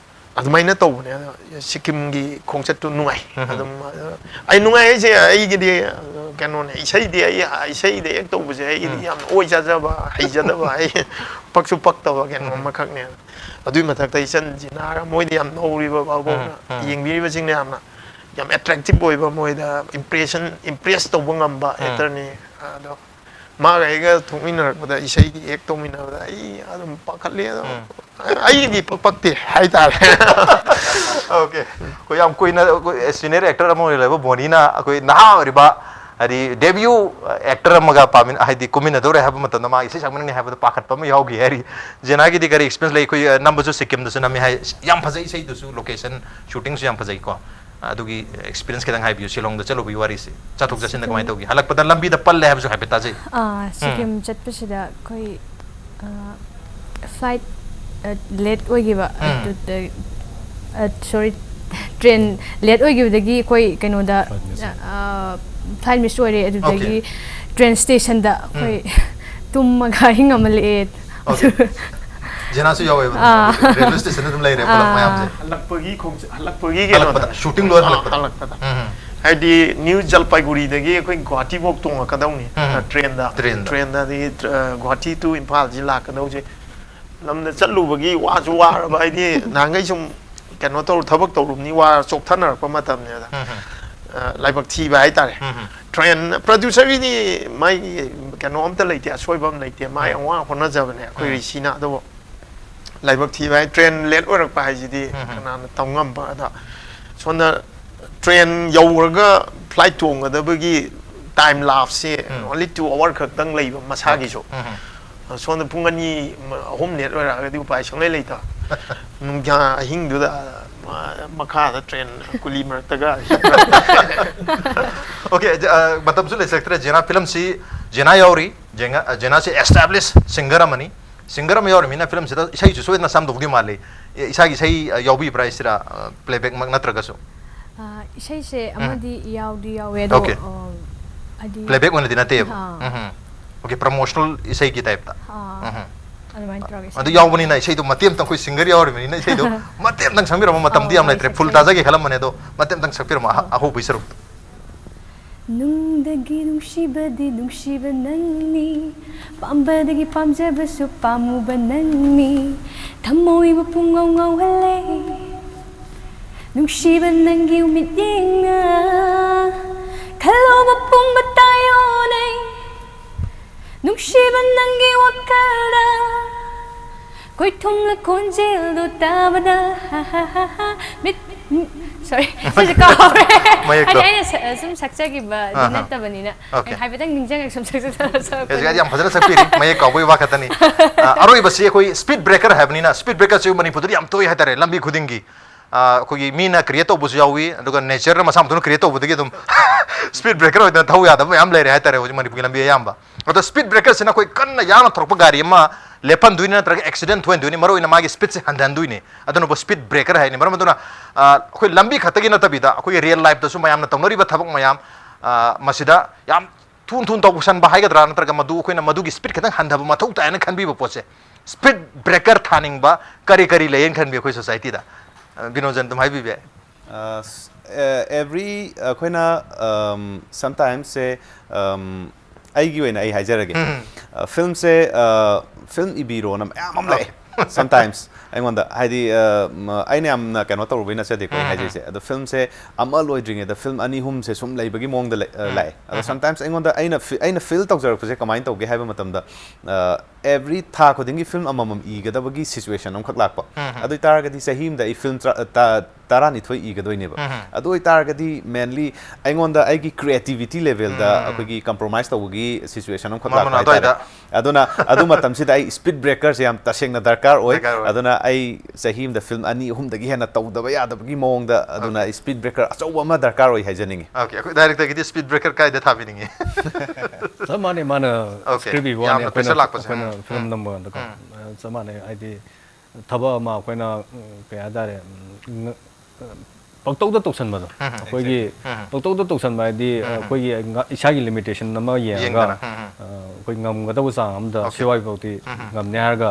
ꯑꯗꯨꯃꯥꯏꯅ ꯇꯧꯕꯅꯦ ꯑꯗꯣ ꯁꯤꯛꯀꯤꯝꯒꯤ ꯈꯣꯡꯆꯠꯇꯨ ꯅꯨꯡꯉꯥꯏ ꯑꯗꯨꯝ ꯑꯩ ꯅꯨꯡꯉꯥꯏ ꯍꯥꯏꯁꯦ ꯑꯩꯒꯤꯗꯤ ꯀꯩꯅꯣꯅꯦ ꯏꯁꯩꯗꯤ ꯏꯁꯩꯗ ꯍꯦꯛ ꯇꯧꯕꯁꯦ ꯑꯩꯒꯤꯗꯤ ꯌꯥꯝ ꯑꯣꯏ ꯆꯥꯖꯕ ꯍꯩꯖꯗꯕ ꯑꯩ ꯄꯛꯁꯨ ꯄꯛꯇꯕ ꯀꯩꯅꯣ ꯑꯃꯈꯛꯅꯦ ꯑꯗꯨꯏ ꯃꯊꯛꯇ ꯏꯆꯟꯁꯤꯅꯥꯒ ꯃꯣꯏꯗꯤ ꯌꯥꯝ ꯅꯧꯔꯤꯕ ꯐꯥꯎꯕꯅ ꯌꯦꯡꯕꯤꯔꯤꯕꯁꯤꯡꯅ ꯌꯥꯝ ꯑꯦꯇ꯭ꯔꯦꯛꯇꯤꯞ ꯑꯣꯏꯕ ꯃꯣꯏꯗ ꯏꯝꯄ꯭ꯔꯦꯁ ꯇꯧꯕ ꯉꯝꯕ ꯑꯦꯛꯇꯔꯅꯤ ꯑꯗꯣ ꯃꯥꯒ ꯑꯩꯒ ꯊꯣꯛꯃꯤꯟꯅꯔꯛꯄꯗ ꯏꯁꯩꯒꯤ ꯍꯦꯛ ꯇꯧꯃꯤꯟꯅꯕꯗ ꯑꯩ ꯑꯗꯨꯝ ꯄꯥꯈꯠꯂꯦ ꯑꯗꯣ ꯑꯩꯒꯤꯗꯤ ꯄꯛꯇꯦ ꯍꯥꯏꯇꯥꯔꯦ ꯑꯣꯀꯦ ꯑꯩꯈꯣꯏ ꯌꯥꯝ ꯀꯨꯏꯅ ꯁꯤꯅꯤꯌꯔ ꯑꯦꯛꯇꯔ ꯑꯃ ꯑꯣꯏꯅ ꯂꯩꯕ ꯕꯣꯅꯤꯅ ꯑꯩꯈꯣꯏ ꯅꯍꯥ ꯑꯣꯏꯔꯤꯕ ꯍꯥꯏꯗꯤ ꯗꯦꯕ꯭ꯌꯨ ꯑꯦꯛꯇꯔ ꯑꯃꯒ ꯍꯥꯏꯗꯤ ꯀꯨꯝꯃꯤꯟꯅꯗꯧꯔꯦ ꯍꯥꯏꯕ ꯃꯇꯝꯗ ꯃꯥ ꯏꯁꯩ ꯁꯛꯃꯤꯟꯅꯅꯤ ꯍꯥꯏꯕꯗ ꯄꯥꯈꯠꯄ ꯑꯃ ꯌꯥꯎꯈꯤ ꯍꯥꯏꯔꯤ ꯖꯦꯅꯥꯒꯤꯗꯤ ꯀꯔꯤ ꯑꯦꯛꯁꯄꯤꯔꯤꯌꯦꯟꯁ ꯂꯩ ꯑꯩꯈꯣꯏ ꯅꯝꯕꯁꯨ ꯁꯤꯛꯀꯤꯝꯗꯁꯨ ꯅꯝꯃꯤ ꯍꯥꯏ ꯌꯥꯝ ꯐꯖꯩ ꯏꯁꯩꯗꯨꯁꯨ ꯂꯣꯀꯦꯁꯟ ꯁꯨꯇꯤꯡꯁꯨ ꯌꯥꯝ ꯐꯖꯩꯀꯣ ꯑꯗꯨꯒꯤ ꯑꯦꯛꯁꯄꯤꯔꯤꯌꯦꯟꯁ ꯈꯤꯇꯪ ꯍꯥꯏꯕꯤꯌꯨ ꯁꯤꯂꯣꯡꯗ ꯆꯠꯂꯨꯕꯒꯤ ꯋꯥꯔꯤꯁꯦ ꯆꯠꯊꯣꯛ ꯆꯠꯁꯤꯟꯗ ꯀꯃꯥꯏꯅ ꯇꯧꯒꯤ ꯍꯜꯂꯛꯄꯗ ꯂꯝꯕꯤꯗ ꯄꯜꯂꯦ ꯍꯥꯏꯕꯁꯨ ꯍꯥꯏꯐꯦꯠ ꯇꯥꯖꯩ ꯁꯤꯛꯀꯤꯝ ꯆꯠꯄꯁꯤꯗ ꯑꯩꯈꯣꯏ ꯐ꯭ꯂꯥꯏꯠ ꯂꯦꯠ ꯑꯣꯏꯈꯤꯕ ꯑꯗꯨꯗ ꯁꯣꯔꯤ ꯇ꯭ꯔꯦꯟ ꯂꯦꯠ ꯑꯣꯏꯈꯤꯕꯗꯒꯤ ꯑꯩꯈꯣꯏ ꯀꯩꯅꯣꯗ ꯐ꯭ꯂꯥꯏꯠ ꯃꯤꯁ ꯑꯣꯏꯔꯦ ꯑꯗꯨꯗꯒꯤ ꯇ꯭ꯔꯦꯟ ꯁ꯭ꯇꯦꯁꯟꯗ ꯑꯩꯈꯣꯏ ꯇꯨꯝꯃꯒ ꯑꯍꯤꯡ ꯑꯃ ꯂꯦꯛꯑꯦ ꯖꯦꯅꯥꯁꯨ ꯌꯥꯎꯋꯦꯕ ꯔꯦꯜꯋꯦ ꯁ꯭ꯇꯦꯁꯟꯗ ꯑꯗꯨꯝ ꯂꯩꯔꯦ ꯄꯨꯂꯞ ꯃꯌꯥꯝꯁꯦ ꯍꯜꯂꯛꯄꯒꯤ ꯀꯩꯅꯣꯗ ꯁꯨꯇꯤꯡ ꯂꯣꯏꯔ ꯍꯜꯂꯛꯄꯗ ꯍꯥꯏꯗꯤ ꯅ꯭ꯌꯨ ꯖꯜꯄꯥꯏꯒꯨꯔꯤꯗꯒꯤ ꯑꯩꯈꯣꯏ ꯒꯨꯋꯥꯍꯥꯇꯤꯐꯥꯎ ꯇꯣꯡꯉꯛꯀꯗꯧꯅꯤ ꯇ꯭ꯔꯦꯟꯗꯗꯤ ꯒꯨꯋꯥꯍꯥꯇꯤ ꯇꯨ ꯏꯝꯐꯥꯜꯁꯤ ꯂꯥꯛꯀꯗꯧꯁꯦ ꯂꯝꯗ ꯆꯠꯂꯨꯕꯒꯤ ꯋꯥꯁꯨ ꯋꯥꯔꯕ ꯍꯥꯏꯗꯤ ꯅꯍꯥꯟꯈꯩ ꯁꯨꯝ ꯀꯩꯅꯣ ꯊꯕꯛ ꯇꯧꯔꯨꯕꯅꯤ ꯆꯣꯛꯊꯅꯔꯛꯄ ꯃꯇꯝꯅꯦꯗ ꯂꯥꯏꯕꯛ ꯊꯤꯕ ꯍꯥꯏꯇꯥꯔꯦ ꯇ꯭ꯔꯦꯟ ꯄ꯭ꯔꯣꯗ꯭ꯌꯨꯁꯔꯒꯤꯗꯤ ꯃꯥꯒꯤ ꯀꯩꯅꯣ ꯑꯝꯇ ꯂꯩꯇꯦ ꯑꯁꯣꯏꯕ ꯑꯃ ꯂꯩꯇꯦ ꯃꯥꯒꯤ ꯑꯋꯥꯡ ꯍꯣꯠꯅꯖꯕꯅꯦ ꯑꯩꯈꯣꯏ ꯔꯤꯁꯤꯅ ꯑꯗꯨꯕꯨ ꯂꯥꯏꯕꯛ ꯊꯤꯕ ꯍꯥꯏ ꯇ꯭ꯔꯦꯟ ꯂꯦꯠ ꯑꯣꯏꯔꯛꯄ ꯍꯥꯏꯁꯤꯗꯤ ꯀꯅꯥꯅ ꯇꯧ ꯉꯝꯕ ꯑꯗ ꯁꯣꯝꯗ ꯇ꯭ꯔꯦꯟ ꯌꯧꯔꯒ ꯐ꯭ꯂꯥꯏꯠ ꯇꯣꯡꯒꯗꯕꯒꯤ ꯇꯥꯏꯝ ꯂꯥꯞꯁꯦ ꯑꯣꯟꯂꯤ 2 ꯑꯋꯥꯔ ꯈꯛꯇꯪ ꯂꯩꯕ ꯃꯁꯥꯒꯤꯁꯨ ꯁꯣꯝꯗ ꯄꯨꯡ 2-3 ꯂꯦꯠ ꯑꯣꯏꯔꯛꯑꯒꯗꯤ ꯎꯄꯥꯏ ꯁꯨꯡꯂꯩ ꯂꯩꯇꯕ ꯅꯨꯡꯗꯥꯡ ꯑꯍꯤꯡꯗꯨꯗ ꯃꯈꯥꯗ ꯇ꯭ꯔꯦꯟ ꯀꯨꯂꯤ ꯃꯔꯛꯇꯒ ओके मतलब जो ले सकते हैं जेना फिल्म सी जेना यावरी जेना से एस्टैब्लिश सिंगर अमनी सिंगर में यावरी मीना फिल्म से तो इसाई जो सोए ना साम दोगदी माले इसाई यावरी प्राइस रा प्लेबैक मग नत्र कसो इसाई से अमदी यावे दो प्लेबैक वाले दिन आते हैं ओके प्रमोशनल इसाई की टाइप था अदु यावनी ना इसाई तो मतेम तंग कोई सिंगर यावरी में ना इसाई तो मतेम तंग संगिर म मतम दियाम लेत्रे फुल ताजा के खलम मने दो मतेम तंग सफिर म अहो बिसरु ꯅꯨꯡꯗꯒꯤ ꯅꯨꯡꯁꯤꯕꯗꯤ ꯅꯨꯡꯁꯤꯕ ꯅꯪꯅꯤ ꯄꯥꯝꯕꯗꯒꯤ ꯄꯥꯝꯖꯕꯁꯨ ꯄꯥꯝꯃꯨꯕ ꯅꯪꯅꯤ ꯊꯃꯣꯏꯕꯨ ꯄꯨꯡꯉꯧ ꯉꯧꯍꯜꯂꯦ ꯅꯨꯡꯁꯤꯕ ꯅꯪꯒꯤ ꯃꯤꯠꯌꯦꯡꯅ ꯈꯜꯂꯣꯕ ꯄꯨꯡꯕ ꯇꯥꯌꯣꯅꯩ ꯅꯨꯡꯁꯤꯕ ꯅꯪꯒꯤ ꯋꯥꯈꯜꯗ ꯀꯣꯏꯊꯨꯝꯂ ꯈꯣꯟꯖꯦꯜꯗꯨ ꯇꯥꯕꯗ sorryꯁꯤꯁꯦ ꯀꯥꯎꯔꯦ ꯍꯥꯏꯗꯤ ꯑꯩꯅ ꯁꯨꯝ ꯁꯛꯆꯈꯤꯕ ꯅꯠꯇꯕꯅꯤꯅ ꯍꯥꯏꯐꯦꯠꯇꯪ ꯅꯤꯡꯁꯤꯡꯉꯒ ꯁꯨꯝ ꯁꯛꯆ ꯌꯥꯝ ꯐꯖꯅ ꯁꯛꯄꯤꯔꯤ ꯃꯌꯦꯛ ꯀꯥꯎꯕꯒꯤ ꯋꯥ ꯈꯛꯇꯅꯤ ꯑꯔꯣꯏꯕꯁꯤ ꯑꯩꯈꯣꯏ ꯁ꯭ꯄꯤꯗ ꯕ꯭ꯔꯦꯀꯔ ꯍꯥꯏꯕꯅꯤꯅ ꯁ꯭ꯄꯤꯗ ꯕ꯭ꯔꯦꯀꯔꯁꯤ ꯃꯅꯤꯄꯨꯔꯗꯗꯤ ꯌꯥꯝ ꯇꯣꯏ ꯍꯥꯏꯇꯥꯔꯦ ꯂꯝꯕꯤ ꯈꯨꯗꯤꯡꯒꯤ ꯑꯩꯈꯣꯏꯒꯤ ꯃꯤꯅ ꯀ꯭ꯔꯤꯌꯦꯠ ꯇꯧꯕꯁꯨ ꯌꯥꯎꯏ ꯑꯗꯨꯒ ꯅꯦꯆꯔꯅ ꯃꯁꯥ ꯃꯊꯟꯇ ꯀ꯭ꯔꯤꯌꯦꯠ ꯇꯧꯕꯗꯒꯤ ꯑꯗꯨꯝ speed breaker hoy da thau ya da yam le re ha tare hoji Manipur lambi yam ba ato speed breaker sina koi kan ya na thorpa gari ma lepan duina tra accident hoin duini maro ina magi speed se handan duini adono bo speed breaker hai ni maro maduna koi lambi khatagi na tabida koi real life da su mayam na tonori ba thabak mayam masida yam thun thun to busan ba haiga dra na tra madu koi na madu gi speed khatang handaba mathau ta na khanbi ba poche speed breaker thaning ba kari kari leyen khanbi koi society da Binoranjan tum hai bi be every koina sometimes say ai gi wena ai hajarage film se film ibiro nam am lai sometimes I wonder haidi aine am na kano tor bina se de ko haje se the film se am aloi dring the film ani hum se sum lai bagi mong da lai sometimes I wonder aina feel tok jar project kamai tok ge haiba matam da every tha khoding gi film amam I ga da bagi situation am khak lak pa adoi tar ga di sahim da I film tara ni thoi I ga doi ne ba adoi tar ga di mainly I wonder ai gi creativity level da ko gi compromise to gi situation am khak lak pa aduna adu matam si da ai speed breakers yam taseng na darkar oi aduna ai sahim da film ani hum da gi hena taw da ba ya da gi mong da aduna speed breaker achaw ma darkar oi hajaning okay director gi speed breaker kai da thabining samane mana script one ya film number da samane ai di thaba ma koina kaya dare paktok da toksan ba koi gi paktok da toksan ba di koi gi isa gi limitation nama ye ga koi ngam ga da sa am da sewai bauti ngam ne har ga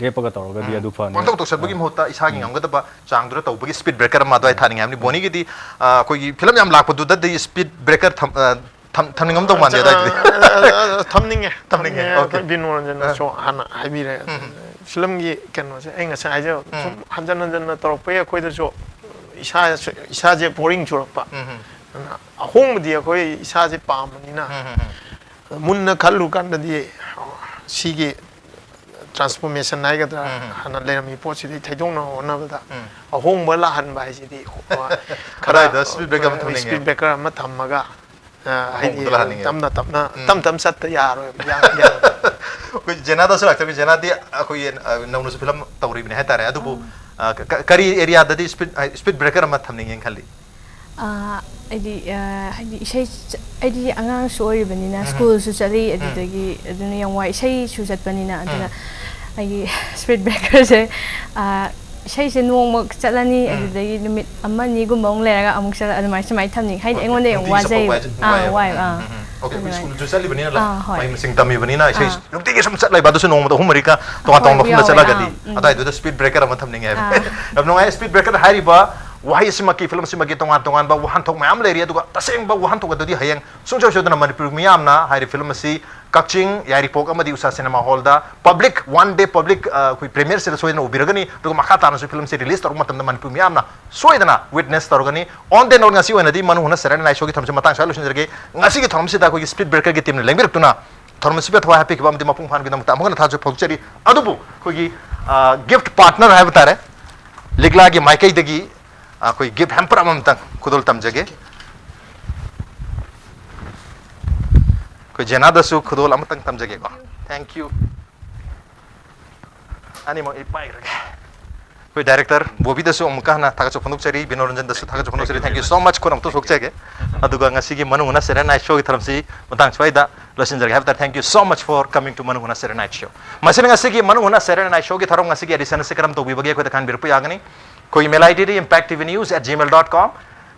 lepa ga tor ga di adu fa ne paktok toksan bagi mohta isa gi ngam ga da ba chang dura tau bagi speed breaker ma doi thaning amni boni gi di koi gi film yam lak du da di speed breaker thamning am dong man da thamning okay Binoranjan so hana haibire film gi keno se enga sai je hanjan hanjan tor pe koi da so isa je boring churap pa ahong dia koi isa je pam ni na munna khallu kan da di sige transformation nai ga da hana le mi po si thaidong na na ba da ahong ba la han ba si di khara da speed breaker ma thamning speed breaker ma thammaga hai tam sat ya ro ya koi Jena da select Jena di koi naunu su film tawri bine hai tare adu bu kari area da di speed breaker ma thamning yang khali haidi isai angang sori banina school su chali adagi aduna yang wai isai su chat banina aduna ai speed breaker se isai se nong chalani adagi limit amma ni gum bong leraga amuk sala adumai samai thamning haidi engonde yang wajai wai okay school ju sali banina la mai sing tami banina isai nungti ge sam chat lai ba du su nong da humrika to ma phum da chala ga di adai du speed breaker ma thamning hai ab nong ai speed breaker hari ba wahai simaki film simaki tongan ba wahan thok mayam leri aduga taseng ba wahan thok da di hayang sungchaw chodana Manipur miyam na hari film si Kaching yari pok amadi usa cinema hall da public one day public koi premiere se soidana ubiragani duga makata na film se release tor matam da Manipur miyam na soidana witness torgani on the ngasi wena di manu huna serena nai shogi thamse matang solution jerge ngasi gi thamse da koi speed breaker gi team lengber tuna thormasi be thwa happy ki bam di mapung phan gi dam ta mona thajo phokchari adubu koi gi gift partner hai batare ligla gi maikai dagi koi gift hamper amam tang kudol tam jage koi Jena da su kudol am tang tam jage ko thank you ani mo ipai rage koi director bobi da su amka na thaga chopnuk chari Binoranjan da su thaga chopnuk chari thank you so much konam to sok chage aduga ngasi gi Manung na Serena night show gi tharamsi matang swaida losin jage have that thank you so much for coming to Manung na Serena night show masin ngasi gi Manung na Serena night show gi tharom ngasi gi edition se karam to bi bagi ko ta kan bir pu yagani koi email id impacttvnews@gmail.com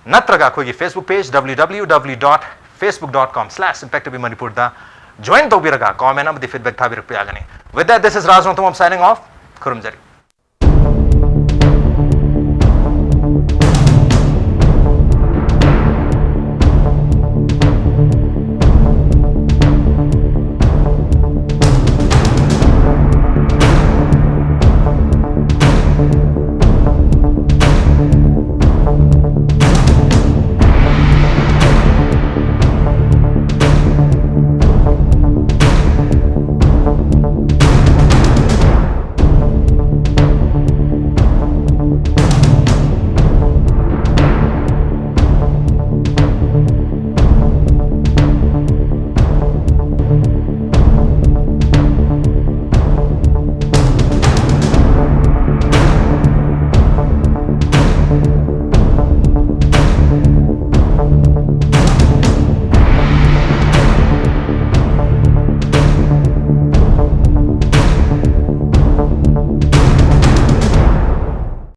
natraga koi Facebook page www.facebook.com/impacttvmanipur da join to biraga comment am the feedback thabir payagani with that this is Raj Nongthombam signing off kurumjari